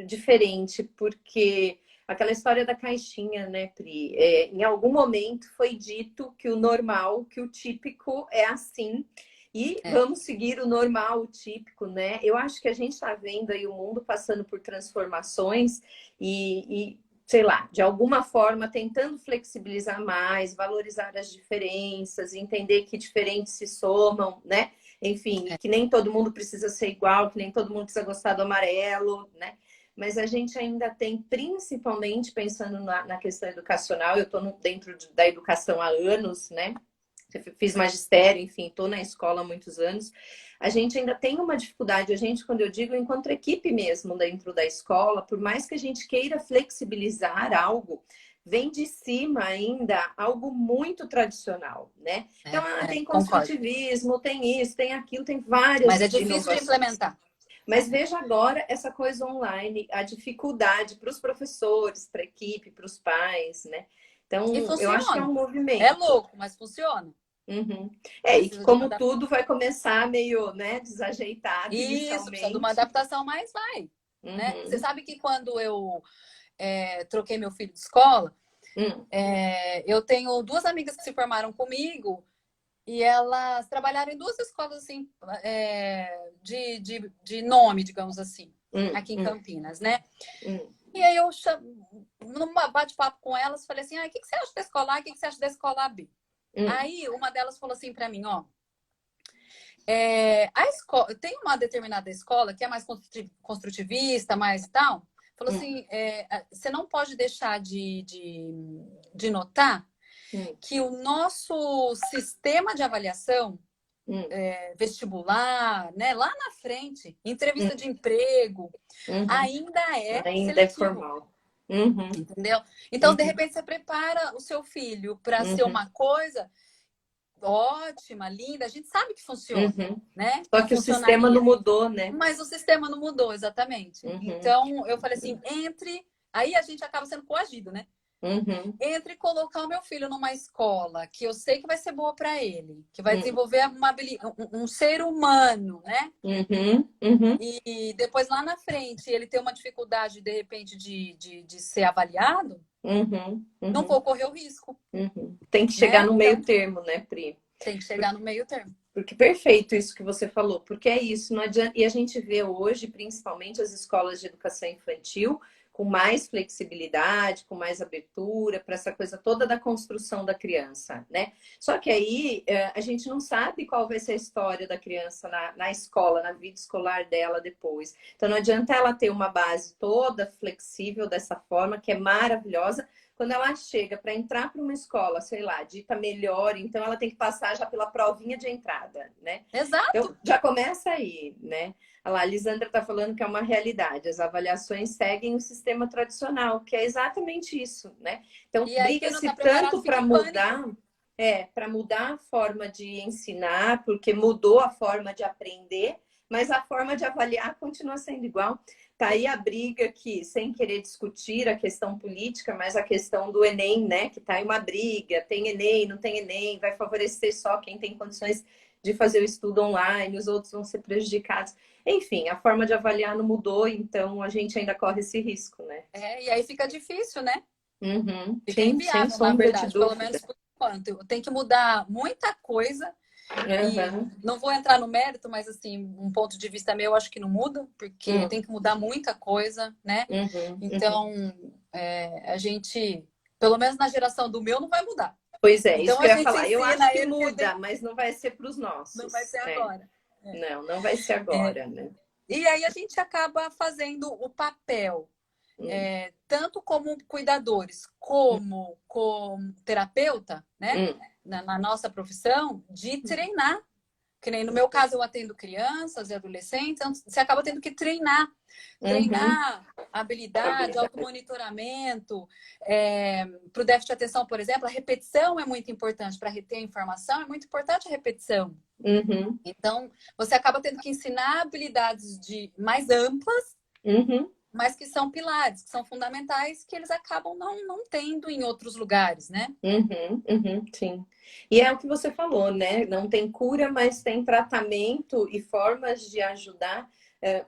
diferente, porque aquela história da caixinha, né, Pri? Em algum momento foi dito que o normal, que o típico é assim. E vamos seguir o normal, o típico, né? Eu acho que a gente está vendo aí o mundo passando por transformações e, sei lá, de alguma forma tentando flexibilizar mais, valorizar as diferenças, entender que diferentes se somam, né? Enfim, que nem todo mundo precisa ser igual, que nem todo mundo precisa gostar do amarelo, né? Mas a gente ainda tem, principalmente pensando na questão educacional, eu estou dentro da educação há anos, né? Fiz magistério, enfim, estou na escola há muitos anos. A gente ainda tem uma dificuldade, quando eu digo, enquanto equipe mesmo dentro da escola, por mais que a gente queira flexibilizar algo, vem de cima ainda algo muito tradicional, né? Então, tem construtivismo, concordo. Tem isso, tem aquilo, tem várias. Mas é difícil de implementar. Mas veja agora essa coisa online, a dificuldade para os professores, para a equipe, para os pais, né? Então, eu acho que é um movimento. É louco, mas funciona. E como tudo vai começar meio, né, desajeitado Isso, precisa de uma adaptação, mas vai. Né? Você sabe que quando eu troquei meu filho de escola, eu tenho duas amigas que se formaram comigo e elas trabalharam em duas escolas assim, de nome, digamos assim, aqui em Campinas, né? E aí eu, num bate-papo com elas, falei assim, o que você acha da escola A, o que você acha da escola B? Aí uma delas falou assim para mim, a escola, tem uma determinada escola que é mais construtivista, mais tal, falou assim, você não pode deixar de notar que o nosso sistema de avaliação vestibular, né, lá na frente, entrevista de emprego, ainda é formal. Entendeu? Então, de repente, você prepara o seu filho para ser uma coisa ótima, linda, a gente sabe que funciona, né? Só que o sistema não mudou, né? Mas o sistema não mudou, exatamente. Então, eu falei assim, aí a gente acaba sendo coagido, né? Uhum. entre colocar o meu filho numa escola que eu sei que vai ser boa para ele, que vai desenvolver um ser humano, né? Uhum. Uhum. E depois lá na frente ele ter uma dificuldade, de repente, de ser avaliado, Uhum. não Uhum. vou correr o risco, Uhum. Tem que chegar né? no meio Então, termo, né, Pri? tem que chegar no meio termo. Porque perfeito isso que você falou, porque é isso, não adianta. E a gente vê hoje, principalmente as escolas de educação infantil, com mais flexibilidade, com mais abertura para essa coisa toda da construção da criança, né? Só que aí a gente não sabe qual vai ser a história da criança na escola, na vida escolar dela depois. Então não adianta ela ter uma base toda flexível dessa forma, que é maravilhosa, quando ela chega para entrar para uma escola, sei lá, dita melhor, então ela tem que passar já pela provinha de entrada, né? Então Exato. já começa aí, né? Olha lá, a Lisandra está falando que é uma realidade. As avaliações seguem o sistema tradicional, que é exatamente isso, né? Então E aí quem não briga-se está preparado tanto fica para em pânico. mudar a forma de ensinar, porque mudou a forma de aprender, mas a forma de avaliar continua sendo igual. Tá aí a briga que, sem querer discutir a questão política, mas a questão do Enem, né? Que tá aí uma briga, tem Enem, não tem Enem, vai favorecer só quem tem condições de fazer o estudo online, os outros vão ser prejudicados. Enfim, a forma de avaliar não mudou, então a gente ainda corre esse risco, né? E aí fica difícil, né? Uhum, Fica sim, sem inviável, na sombra de verdade, pelo dúvida. menos por enquanto. Tem que mudar muita coisa. E Uhum, não vou entrar no mérito, mas assim, um ponto de vista meu, acho que não muda, porque uhum, tem que mudar muita coisa, né? uhum, uhum. Então, a gente, pelo menos na geração do meu, não vai mudar. Poisso isso Então que a eu ia gente falar. Eu acho ensina que ele que ele tem, muda, mas não vai ser para os não vai nossos, ser né? agora. Não, não vai ser É, agora, né? e aí a gente acaba fazendo o papel, Hum, tanto como cuidadores, como terapeuta, né? hum, Na nossa profissão, de treinar. Que nem no meu caso eu atendo crianças e adolescentes, então você acaba tendo que treinar. uhum. Treinar habilidade, Habilidade. automonitoramento. Para o déficit de atenção, por exemplo, a repetição é muito importante. Para reter a informação, é muito importante a repetição. Uhum, Então, você acaba tendo que ensinar habilidades mais amplas, uhum. mas que são pilares, que são fundamentais, que eles acabam não tendo em outros lugares, né? Uhum, uhum, sim. E é o que você falou, né? Não tem cura, mas tem tratamento e formas de ajudar.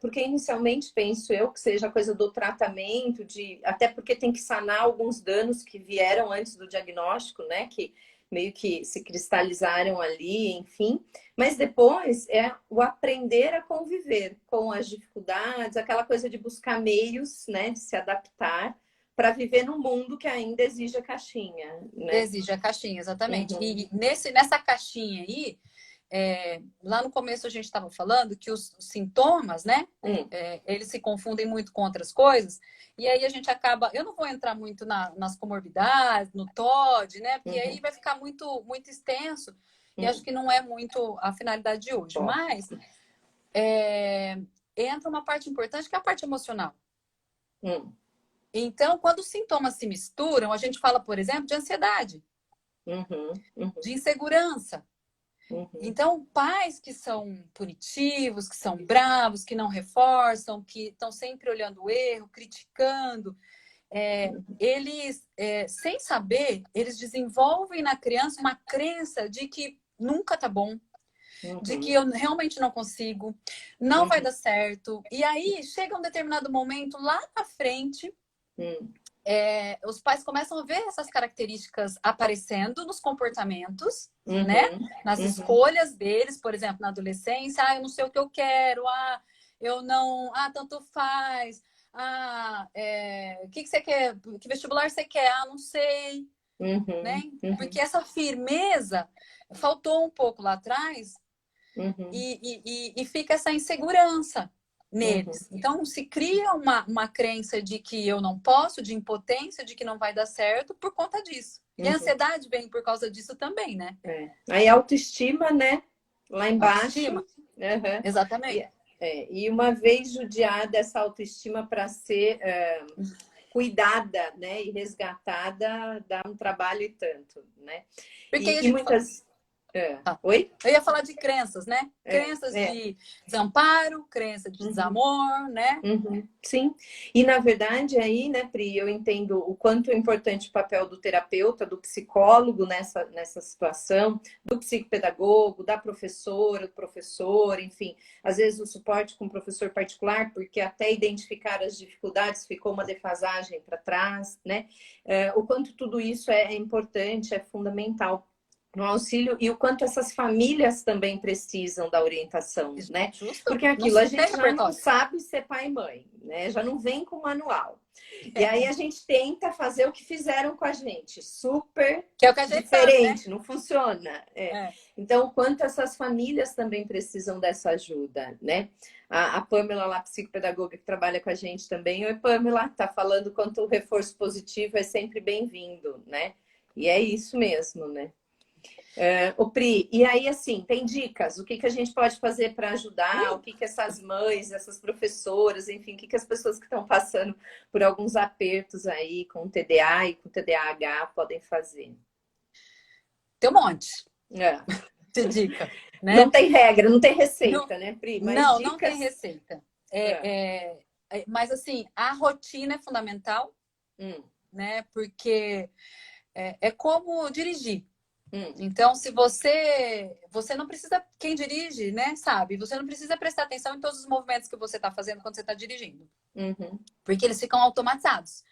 Porque inicialmente penso eu que seja a coisa do tratamento, até porque tem que sanar alguns danos que vieram antes do diagnóstico, né? Que meio que se cristalizaram ali, enfim. Mas depois é o aprender a conviver com as dificuldades, aquela coisa de buscar meios, né? De se adaptar para viver num mundo que ainda exige a caixinha, né? Exige a caixinha, exatamente. Uhum, E nessa caixinha aí, lá no começo a gente estava falando que os sintomas, né? uhum, Eles se confundem muito com outras coisas, e aí a gente acaba. Eu não vou entrar muito nas comorbidades, no TOD, né? Porque aí uhum, vai ficar muito, muito extenso, e acho uhum. que não é muito a finalidade de hoje. Bom, Mas entra uma parte importante que é a parte emocional. uhum, Então, quando os sintomas se misturam, a gente fala, por exemplo, de ansiedade, uhum, uhum, de insegurança. uhum, Então, pais que são punitivos, que são bravos, que não reforçam, que estão sempre olhando o erro, criticando, eles, sem saber, eles desenvolvem na criança uma crença de que nunca tá bom, de que uhum, eu realmente não consigo, não vai uhum, dar certo. E aí chega um determinado momento lá na frente, uhum, os pais começam a ver essas características aparecendo nos comportamentos, né? uhum, Nas uhum, escolhas deles, por exemplo, na adolescência, eu não sei o que eu quero, eu não, tanto faz, o que você quer, que vestibular você quer, não sei, né? uhum, Porque uhum, essa firmeza faltou um pouco lá atrás uhum, e fica essa insegurança uhum, neles. Então, se cria uma crença de que eu não posso, de impotência, de que não vai dar certo por conta disso. E a uhum. ansiedade vem por causa disso também, né? Aí a autoestima, né? Lá embaixo. Autoestima. Uhum. E, Exatamente. e uma vez judiada essa autoestima para ser cuidada, né, e resgatada, dá um trabalho e tanto, né? Porque aí a E gente fala, muitas. Oi? Eu ia falar de crenças, né? Crenças de desamparo, crença de desamor, né? Sim. E na verdade aí, né, Pri, eu entendo o quanto é importante o papel do terapeuta, do psicólogo nessa situação, do psicopedagogo, da professora, do professor, enfim, às vezes o suporte com o professor particular, porque até identificar as dificuldades ficou uma defasagem para trás, né? O quanto tudo isso é importante, é fundamental no auxílio e o quanto essas famílias também precisam da orientação, né? Justo. Porque aquilo, a gente já não sabe ser pai e mãe, né? Já não vem com manual. E aí a gente tenta fazer o que fizeram com a gente, super que é o que a gente diferente, sabe, né? Não funciona. Então, o quanto essas famílias também precisam dessa ajuda, né? A Pamela lá, psicopedagoga, que trabalha com a gente também. Oi, Pamela, tá falando quanto o reforço positivo é sempre bem-vindo, né? E é isso mesmo, né? O Pri, e aí assim, tem dicas? O que a gente pode fazer para ajudar? O que essas mães, essas professoras, enfim, o que as pessoas que estão passando por alguns apertos aí com o TDA e com o TDAH podem fazer? Tem um monte de dica, né? Não tem regra, não tem receita, né, Pri? Mas não, dicas... não tem receita. Mas assim, a rotina é fundamental, né? Porque é como dirigir. Então, se você não precisa, quem dirige, né, sabe? Você não precisa prestar atenção em todos os movimentos que você está fazendo quando você está dirigindo, porque eles ficam automatizados,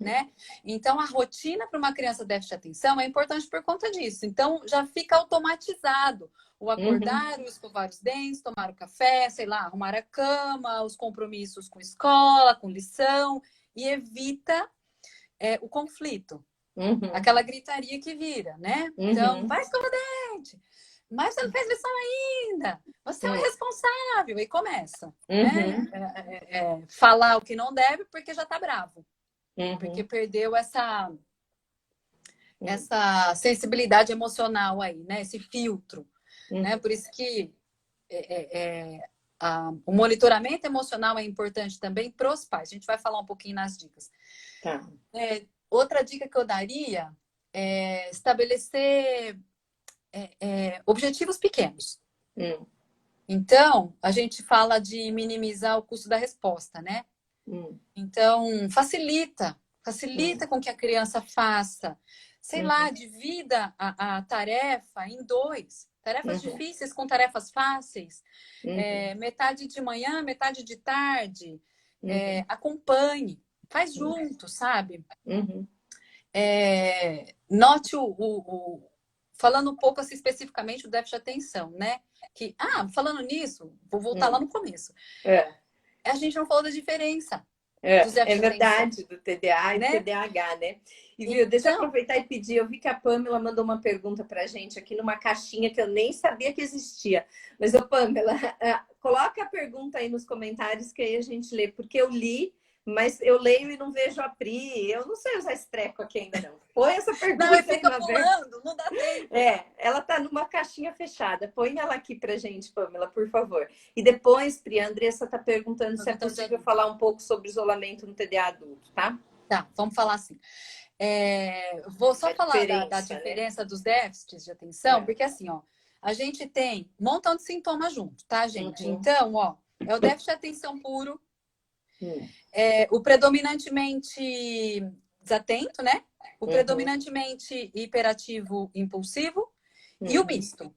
né? Então, a rotina para uma criança déficit de atenção é importante por conta disso. Então, já fica automatizado o acordar, o escovar os dentes, tomar o café, sei lá, arrumar a cama, os compromissos com escola, com lição, e evita o conflito. Aquela gritaria que vira, né? Então, vai escovar dente. Mas você não fez lição ainda. Você é um irresponsável. E começa. Né? Falar o que não deve porque já tá bravo. Porque perdeu essa sensibilidade emocional aí, né? Esse filtro. Né? Por isso que o monitoramento emocional é importante também para os pais. A gente vai falar um pouquinho nas dicas. Tá. Outra dica que eu daria é estabelecer objetivos pequenos. Então, a gente fala de minimizar o custo da resposta, né? Então, facilita com que a criança faça. Sei lá, divida a tarefa em 2. Tarefas difíceis com tarefas fáceis. Metade de manhã, metade de tarde. Acompanhe. Faz junto, sabe? Note falando um pouco assim, especificamente o déficit de atenção, né? Falando nisso, vou voltar lá no começo. A gente não falou da diferença. É verdade, do TDA e do TDAH, né? E viu, deixa eu aproveitar e pedir, eu vi que a Pamela mandou uma pergunta pra gente aqui numa caixinha que eu nem sabia que existia. Mas, Pamela, coloca a pergunta aí nos comentários que aí a gente lê, porque eu li, mas eu leio e não vejo a Pri. Eu não sei usar esse treco aqui ainda, não. Põe essa pergunta não, fica pulando, não dá tempo. Ela tá numa caixinha fechada. Põe ela aqui pra gente, Pamela, por favor. E depois, Pri, a Andressa tá perguntando se é possível falar um pouco sobre isolamento no TDA adulto, tá? Tá, vamos falar assim. Vou só falar da diferença, né, dos déficits de atenção, porque assim, ó, a gente tem um montão de sintomas junto, tá, gente? Então, ó, é o déficit de atenção puro, o predominantemente desatento, né? O predominantemente hiperativo impulsivo e o misto.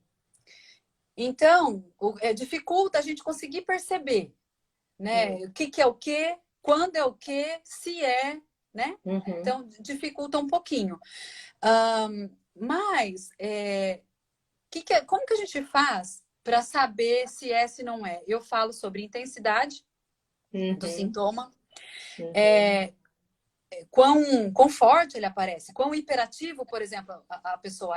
Então, dificulta a gente conseguir perceber, né? O que é o quê, quando é o quê, se é, né? Então, dificulta um pouquinho. Mas, como que a gente faz para saber se é, se não é? Eu falo sobre intensidade do sintoma, quão forte ele aparece, quão hiperativo, por exemplo, a pessoa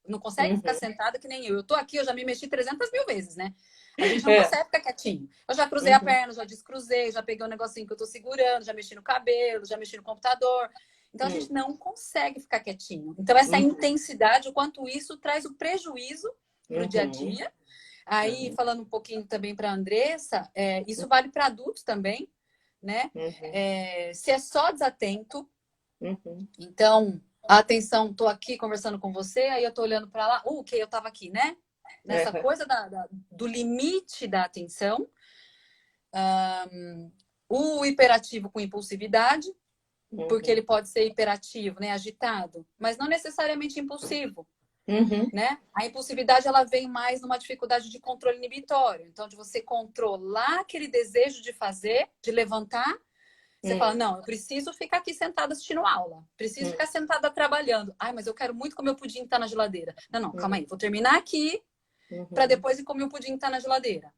não consegue ficar sentada que nem eu. Eu tô aqui, eu já me mexi 300 mil vezes, né? A gente não consegue ficar quietinho. Eu já cruzei a perna, já descruzei, já peguei um negocinho que eu tô segurando, já mexi no cabelo, já mexi no computador. Então, a gente não consegue ficar quietinho. Então, essa intensidade, o quanto isso traz o prejuízo pro dia a dia. Aí, falando um pouquinho também para a Andressa, isso vale para adultos também, né? Se é só desatento, então, a atenção, tô aqui conversando com você, aí eu tô olhando para lá, ok, eu tava aqui, né? Nessa coisa do limite da atenção. O hiperativo com impulsividade, porque ele pode ser hiperativo, né, agitado, mas não necessariamente impulsivo. Né? A impulsividade ela vem mais numa dificuldade de controle inibitório. Então, de você controlar aquele desejo de fazer, de levantar, você fala, não, eu preciso ficar aqui sentada assistindo aula. Preciso ficar sentada trabalhando. Ai, mas eu quero muito comer o pudim que tá na geladeira. Não, calma aí. Vou terminar aqui para depois ir comer o pudim que tá na geladeira.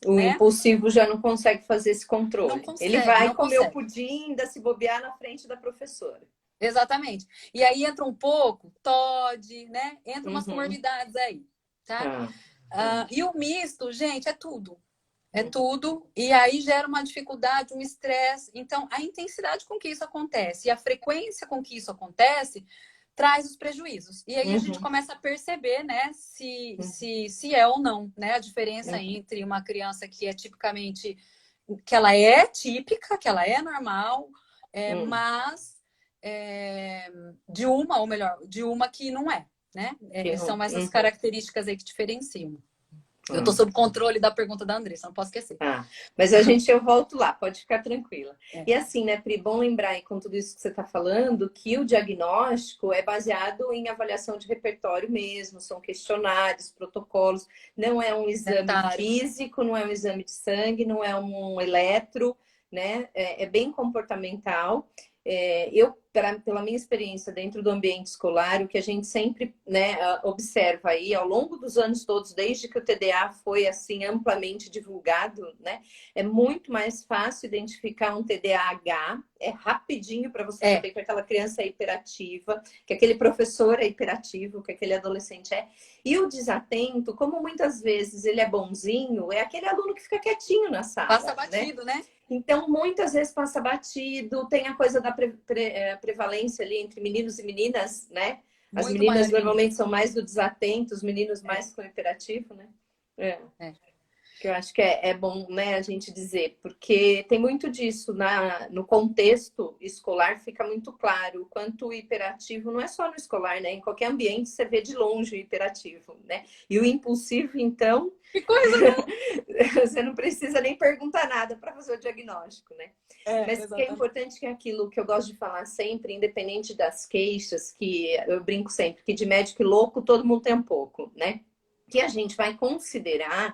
O né? impulsivo já não consegue fazer esse controle. Não consegue, ele vai não comer consegue. o pudim, ainda se bobear na frente da professora. Exatamente. E aí entra um pouco TOD, né? Entra umas comorbidades aí, tá? E o misto, gente, é tudo. É tudo. E aí gera uma dificuldade, um estresse. Então, a intensidade com que isso acontece e a frequência com que isso acontece traz os prejuízos. E aí a gente começa a perceber, né, se é ou não, né, a diferença entre uma criança que é tipicamente, que ela é típica, que ela é normal, mas de uma, ou melhor, de uma que não é, né? São essas características aí que diferenciam. Eu estou sob controle da pergunta da Andressa, não posso esquecer. Mas eu volto lá, pode ficar tranquila. E assim, né, Pri, bom lembrar aí com tudo isso que você está falando, que o diagnóstico é baseado em avaliação de repertório mesmo, são questionários, protocolos, não é um exame físico, não é um exame de sangue, não é um eletro, né? É bem comportamental. Pela minha experiência dentro do ambiente escolar, o que a gente sempre, né, observa aí ao longo dos anos todos, desde que o TDA foi assim amplamente divulgado, né, é muito mais fácil identificar um TDAH, é rapidinho para você saber que aquela criança é hiperativa, que aquele professor é hiperativo, que aquele adolescente é. E o desatento, como muitas vezes ele é bonzinho, é aquele aluno que fica quietinho na sala. Passa batido, né? Então, muitas vezes passa batido, tem a coisa da prevalência ali entre meninos e meninas, né? As meninas normalmente são mais do desatento, os meninos mais com hiperativo, né? Que eu acho que é bom, né, a gente dizer, porque tem muito disso no contexto escolar, fica muito claro o quanto o hiperativo não é só no escolar, né? Em qualquer ambiente você vê de longe o hiperativo, né? E o impulsivo, então, que coisa, né? Você não precisa nem perguntar nada para fazer o diagnóstico, né? Mas o que é importante que é aquilo que eu gosto de falar sempre, independente das queixas, que eu brinco sempre, que de médico louco todo mundo tem um pouco, né? Que a gente vai considerar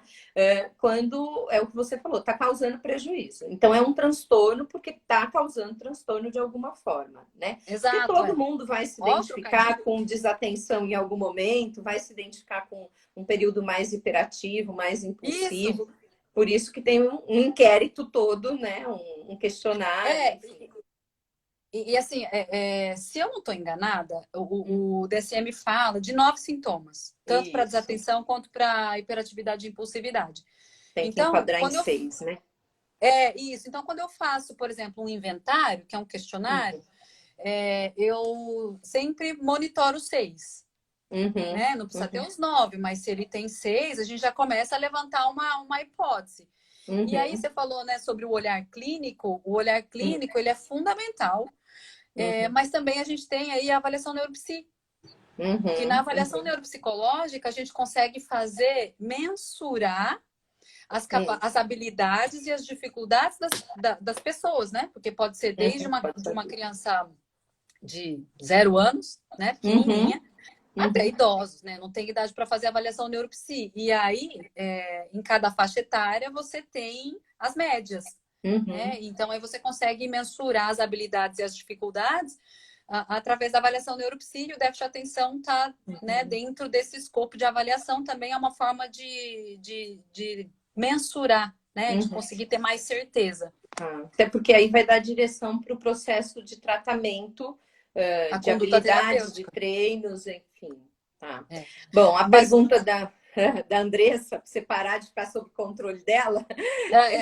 quando é o que você falou, está causando prejuízo. Então é um transtorno porque está causando transtorno de alguma forma, né? Exato, porque todo mundo vai se identificar com desatenção em algum momento, vai se identificar com um período mais hiperativo, mais impulsivo. Isso. Por isso que tem um inquérito todo, né? Um questionário. Enfim. E assim, se eu não estou enganada, o DSM fala de 9 sintomas, tanto para desatenção quanto para hiperatividade e impulsividade. Tem que enquadrar em 6, né? Isso. Então, quando eu faço, por exemplo, um inventário, que é um questionário, eu sempre monitoro 6. Né? Não precisa ter os 9, mas se ele tem 6, a gente já começa a levantar uma hipótese. E aí você falou, né, sobre o olhar clínico. O olhar clínico ele é fundamental, mas também a gente tem aí a avaliação neuropsi. Que na avaliação neuropsicológica a gente consegue mensurar as habilidades e as dificuldades das pessoas, né? Porque pode ser desde uma criança de 0 anos, né, pequenininha, até idosos, né? Não tem idade para fazer avaliação neuropsi. E aí, em cada faixa etária, você tem as médias. Né? Então, aí você consegue mensurar as habilidades e as dificuldades através da avaliação neuropsi. E o déficit de atenção está, né, dentro desse escopo de avaliação. Também é uma forma de mensurar, né? De conseguir ter mais certeza. Até porque aí vai dar direção para o processo de tratamento, de habilidades, de treinos, enfim. Bom, a pergunta da Andressa, para você parar de ficar sob controle dela,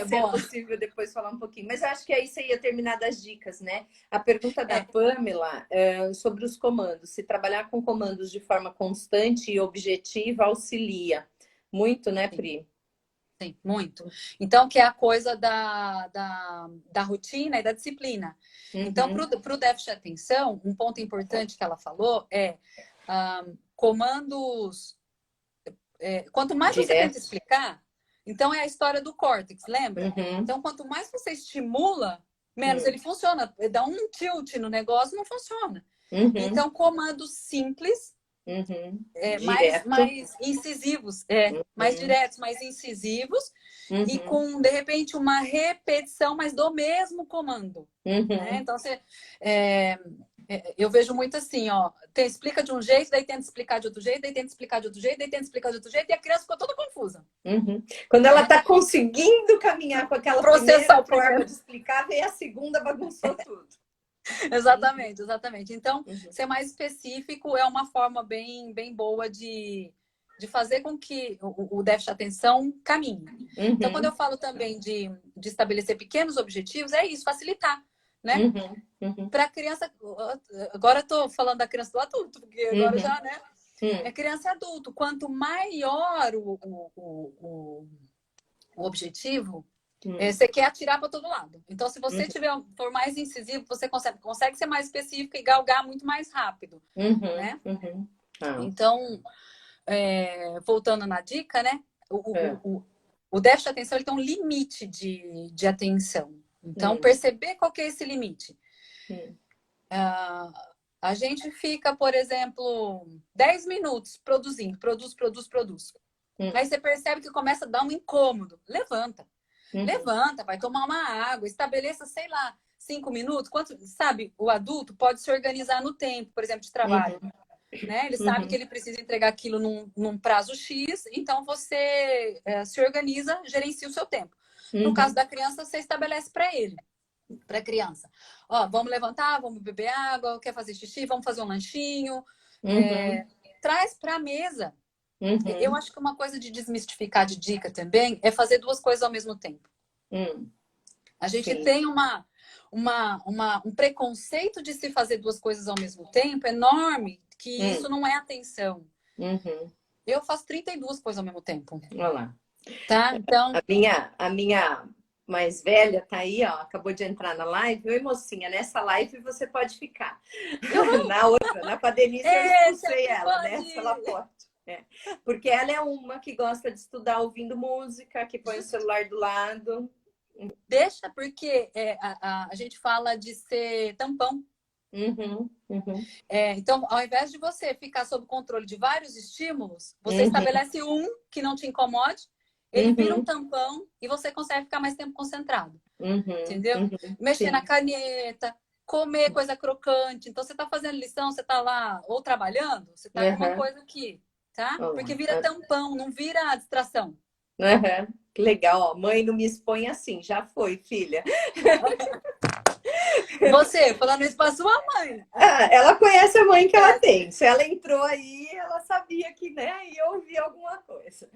se é possível depois falar um pouquinho. Mas eu acho que aí você ia terminar das dicas, né? A pergunta da Pamela sobre os comandos. Se trabalhar com comandos de forma constante e objetiva auxilia. Muito, né, Pri? Sim, muito. Então, que é a coisa da rotina e da disciplina. Então, para o déficit de atenção, um ponto importante que ela falou é comandos. Quanto mais você tenta explicar, então é a história do córtex, lembra? Então, quanto mais você estimula, menos ele funciona. Dá um tilt no negócio, não funciona. Então, comandos simples. Mais incisivos, mais diretos, mais incisivos, e com, de repente, uma repetição, mas do mesmo comando. Né? Então, eu vejo muito assim, ó, explica de um jeito, daí tenta explicar de outro jeito, daí tenta explicar de outro jeito, daí tenta explicar de outro jeito, e a criança ficou toda confusa. Quando ela está conseguindo caminhar com aquela primeira forma de explicar, vem a segunda, bagunçou tudo. Exatamente, exatamente. Então, ser mais específico é uma forma bem boa de fazer com que o déficit de atenção caminhe. Então, quando eu falo também de estabelecer pequenos objetivos, é isso, facilitar, né? Para a criança, agora eu estou falando da criança do adulto, porque agora já, né? É criança e adulto. Quanto maior o objetivo, você quer atirar para todo lado. Então, se você for mais incisivo, você consegue ser mais específico e galgar muito mais rápido. Né? Então, voltando na dica, né? O déficit de atenção ele tem um limite de atenção. Então, perceber qual que é esse limite. A gente fica, por exemplo, 10 minutos produzindo, produz. Aí você percebe que começa a dar um incômodo. Levanta. Levanta, vai tomar uma água, estabeleça, sei lá, 5 minutos. Sabe, o adulto pode se organizar no tempo, por exemplo, de trabalho. Né? Ele sabe que ele precisa entregar aquilo num prazo X, então você se organiza, gerencia o seu tempo. No caso da criança, você estabelece para ele, para a criança. Ó, vamos levantar, vamos beber água, quer fazer xixi, vamos fazer um lanchinho. Traz para a mesa. Eu acho que uma coisa de desmistificar de dica também é fazer duas coisas ao mesmo tempo. A gente tem um preconceito de se fazer duas coisas ao mesmo tempo enorme, que isso não é atenção. Eu faço 32 coisas ao mesmo tempo. Olha lá. Tá? Então... A minha mais velha tá aí, ó, acabou de entrar na live. Oi, mocinha, nessa live você pode ficar. Na outra, com a Denise, eu expulsei ela, nessa ela pode. Porque ela é uma que gosta de estudar ouvindo música, que põe o celular do lado. Deixa, porque a gente fala de ser tampão. Então, ao invés de você ficar sob controle de vários estímulos, você estabelece um que não te incomode, ele vira um tampão e você consegue ficar mais tempo concentrado. Entendeu? Mexer na caneta, comer coisa crocante. Então, você está fazendo lição, você está lá ou trabalhando, você está com uma coisa aqui, tá? Porque vira tampão, não vira distração. Que legal, ó. Mãe, não me expõe assim, já foi, filha. Você, falando isso para sua mãe. Ela conhece a mãe que ela tem. Se ela entrou aí, ela sabia que, né, ia ouvir alguma coisa.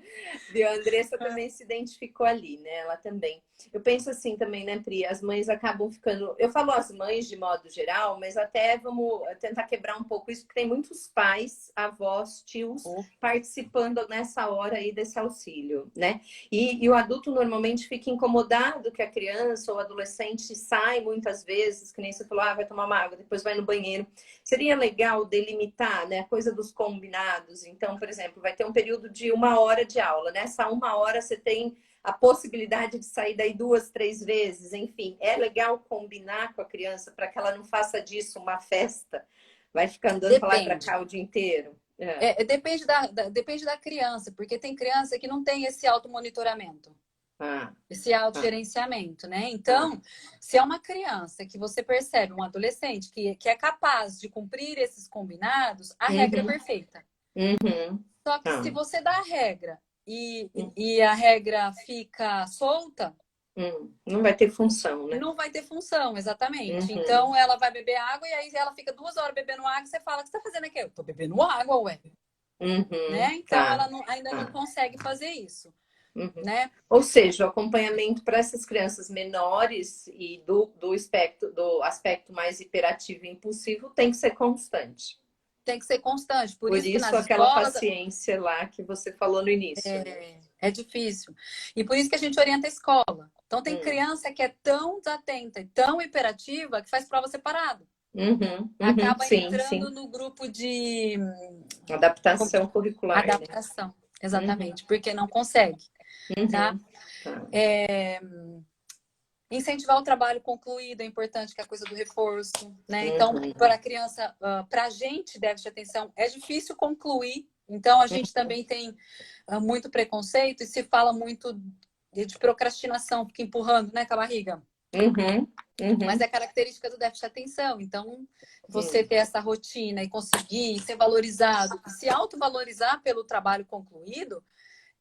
Viu? A Andressa também se identificou ali, né? Ela também. Eu penso assim também, né, Pri? As mães acabam ficando... Eu falo as mães de modo geral, mas até vamos tentar quebrar um pouco isso, porque tem muitos pais, avós, tios participando nessa hora aí desse auxílio, né? E o adulto normalmente fica incomodado que a criança ou o adolescente sai muitas vezes, que nem você falou, vai tomar uma água, depois vai no banheiro. Seria legal delimitar, né, a coisa dos combinados. Então, por exemplo, vai ter um período de 1 hora de aula. Nessa 1 hora você tem a possibilidade de sair daí 2, 3 vezes. Enfim, é legal combinar com a criança para que ela não faça disso uma festa. Vai ficar andando para lá e para cá o dia inteiro. Depende da criança, porque tem criança que não tem esse automonitoramento. Esse autogerenciamento, né? Então, se é uma criança que você percebe, um adolescente que é capaz de cumprir esses combinados, a regra é perfeita. Só que se você dá a regra e a regra fica solta, não vai ter função, né? Não vai ter função, exatamente. Então, ela vai beber água e aí ela fica 2 horas bebendo água e você fala, o que você tá fazendo aqui? Eu tô bebendo água, ué. Né? Então, ela ainda não consegue fazer isso. Né? Ou seja, o acompanhamento para essas crianças menores e do aspecto mais hiperativo e impulsivo tem que ser constante. Tem que ser constante. Por isso aquela paciência lá que você falou no início. É difícil. E por isso que a gente orienta a escola. Então, tem criança que é tão desatenta e tão hiperativa que faz prova separada. Acaba sim, entrando sim. no grupo de Adaptação curricular, né? adaptação. Exatamente, porque não consegue. Tá? Tá. Incentivar o trabalho concluído é importante, que é a coisa do reforço, né? Então, para a criança, para a gente, déficit de atenção, é difícil concluir. Então, a gente também tem muito preconceito e se fala muito de procrastinação, fica empurrando, né, com a barriga. Mas é característica do déficit de atenção. Então, você ter essa rotina e conseguir ser valorizado, e se autovalorizar pelo trabalho concluído,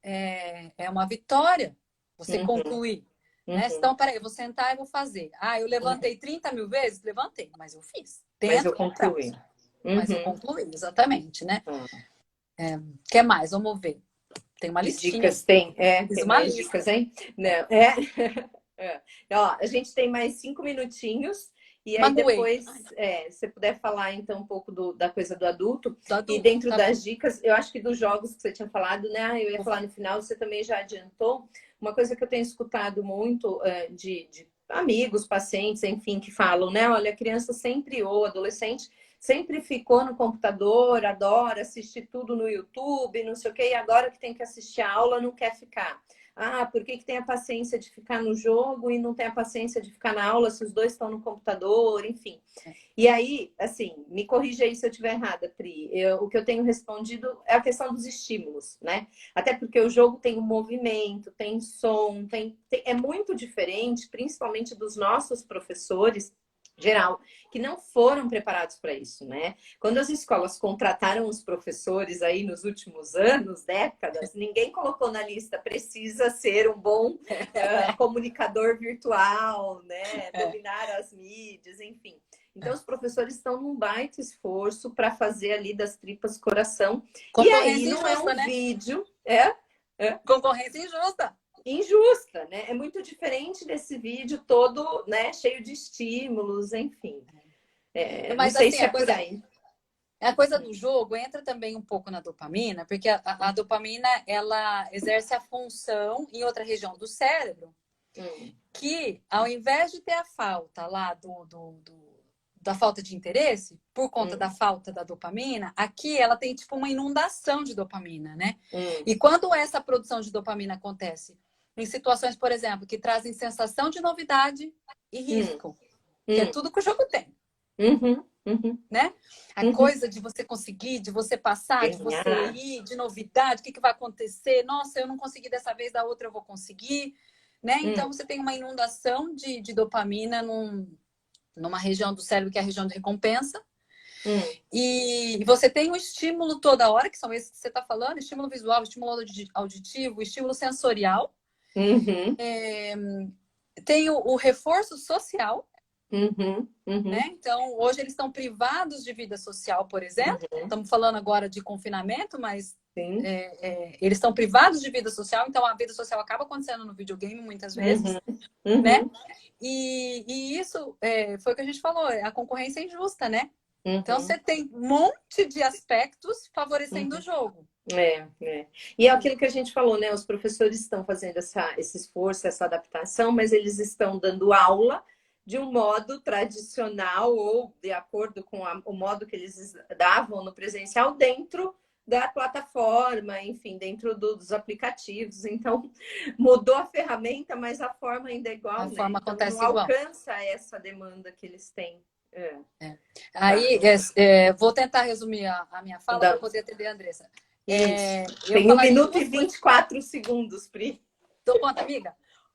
é uma vitória você concluir. Né? Então, peraí, eu vou sentar e vou fazer. Eu levantei 30 mil vezes? Levantei, mas eu fiz. Mas eu Dentro do prazo. concluí. Mas eu concluí, exatamente, né? Quer mais? Vamos ver. Tem uma listinha. Dicas tem? Tem mais dicas, hein? Não, Ó, a gente tem mais 5 minutinhos. E aí depois, se você puder falar então um pouco da coisa do adulto. E dentro das dicas, eu acho que dos jogos que você tinha falado, né? Eu ia falar no final, você também já adiantou. Uma coisa que eu tenho escutado muito de amigos, pacientes, enfim, que falam, né? Olha, a criança sempre, ou adolescente, sempre ficou no computador, adora assistir tudo no YouTube, não sei o quê, e agora que tem que assistir a aula, não quer ficar. Por que tem a paciência de ficar no jogo e não tem a paciência de ficar na aula se os dois estão no computador, enfim. E aí, assim, me corrija aí se eu estiver errada, Pri. O que eu tenho respondido é a questão dos estímulos, né? Até porque o jogo tem um movimento, tem som, é muito diferente, principalmente dos nossos professores, geral, que não foram preparados para isso, né? Quando as escolas contrataram os professores aí nos últimos anos, décadas, ninguém colocou na lista precisa ser um bom comunicador virtual, né? Dominar as mídias, enfim. Então, os professores estão num baita esforço para fazer ali das tripas coração. E aí, não é um vídeo... Concorrência injusta. Injusta, né? É muito diferente desse vídeo todo, né? Cheio de estímulos, enfim. Mas não sei se é por aí. A coisa do jogo entra também um pouco na dopamina, porque a dopamina, ela exerce a função em outra região do cérebro, que ao invés de ter a falta lá da falta de interesse, por conta da falta da dopamina, aqui ela tem tipo uma inundação de dopamina, né? E quando essa produção de dopamina acontece em situações, por exemplo, que trazem sensação de novidade e risco, que é tudo que o jogo tem. Né? A coisa de você conseguir, de você passar, de você ir, de novidade, o que vai acontecer? Nossa, eu não consegui dessa vez, da outra eu vou conseguir. Né? Então, você tem uma inundação de dopamina numa região do cérebro que é a região de recompensa. E você tem um estímulo toda hora, que são esses que você está falando, estímulo visual, estímulo auditivo, estímulo sensorial. Tem o reforço social. Né? Então, hoje eles estão privados de vida social, por exemplo. Estamos falando agora de confinamento, mas eles estão privados de vida social, então a vida social acaba acontecendo no videogame muitas vezes. Né? E isso foi o que a gente falou, a concorrência é injusta, né? Então, você tem um monte de aspectos favorecendo o jogo. E é aquilo que a gente falou, né? Os professores estão fazendo esse esforço, essa adaptação, mas eles estão dando aula de um modo tradicional ou de acordo com o modo que eles davam no presencial dentro da plataforma, enfim, dentro dos aplicativos. Então, mudou a ferramenta, mas a forma ainda é igual, a forma então, acontece não igual. Alcança essa demanda que eles têm. Aí, vou tentar resumir a minha fala para poder atender a Andressa. Tem 1 minuto e 24 segundos, Pri. Dou conta, amiga?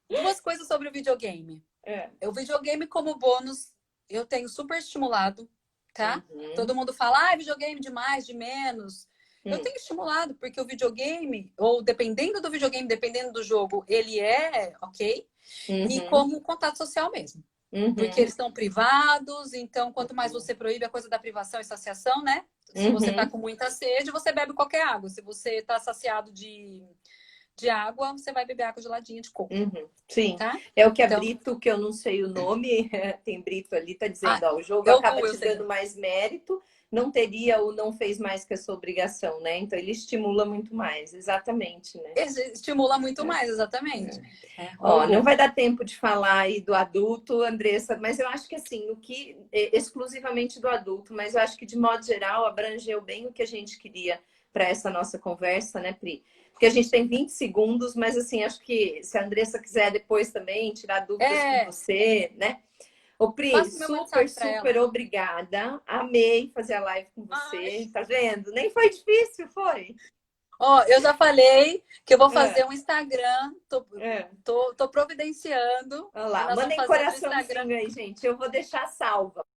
2 coisas sobre o videogame. O videogame como bônus, eu tenho super estimulado, tá? Todo mundo fala, videogame de mais, de menos. Eu tenho estimulado, porque o videogame, ou dependendo do videogame, dependendo do jogo, ele é ok. E como contato social mesmo. Porque eles estão privados, então quanto mais você proíbe a coisa da privação e saciação, né? Se você tá com muita sede, você bebe qualquer água. Se você tá saciado de água, você vai beber água geladinha de coco. Sim, tá? É o que a Brito, que eu não sei o nome, tem Brito ali, tá dizendo, o jogo acaba te dando mais mérito, não teria ou não fez mais que a sua obrigação, né? Então ele estimula muito mais, exatamente, né? Estimula muito mais, exatamente. Ó, não vai dar tempo de falar aí do adulto, Andressa, mas eu acho que assim, o que exclusivamente do adulto, mas eu acho que de modo geral abrangeu bem o que a gente queria para essa nossa conversa, né, Pri? Porque a gente tem 20 segundos, mas assim, acho que se a Andressa quiser depois também tirar dúvidas com você, né? Ô, Pri, Passo meu super, WhatsApp para super ela. obrigada. Amei fazer a live com você. Ai. Tá vendo? Nem foi difícil, foi? Ó, eu já falei que eu vou É, fazer um Instagram, é. tô providenciando Olha e lá, nós vamos mandem fazer do Instagram. coraçãozinho aí, gente. Eu vou deixar salva.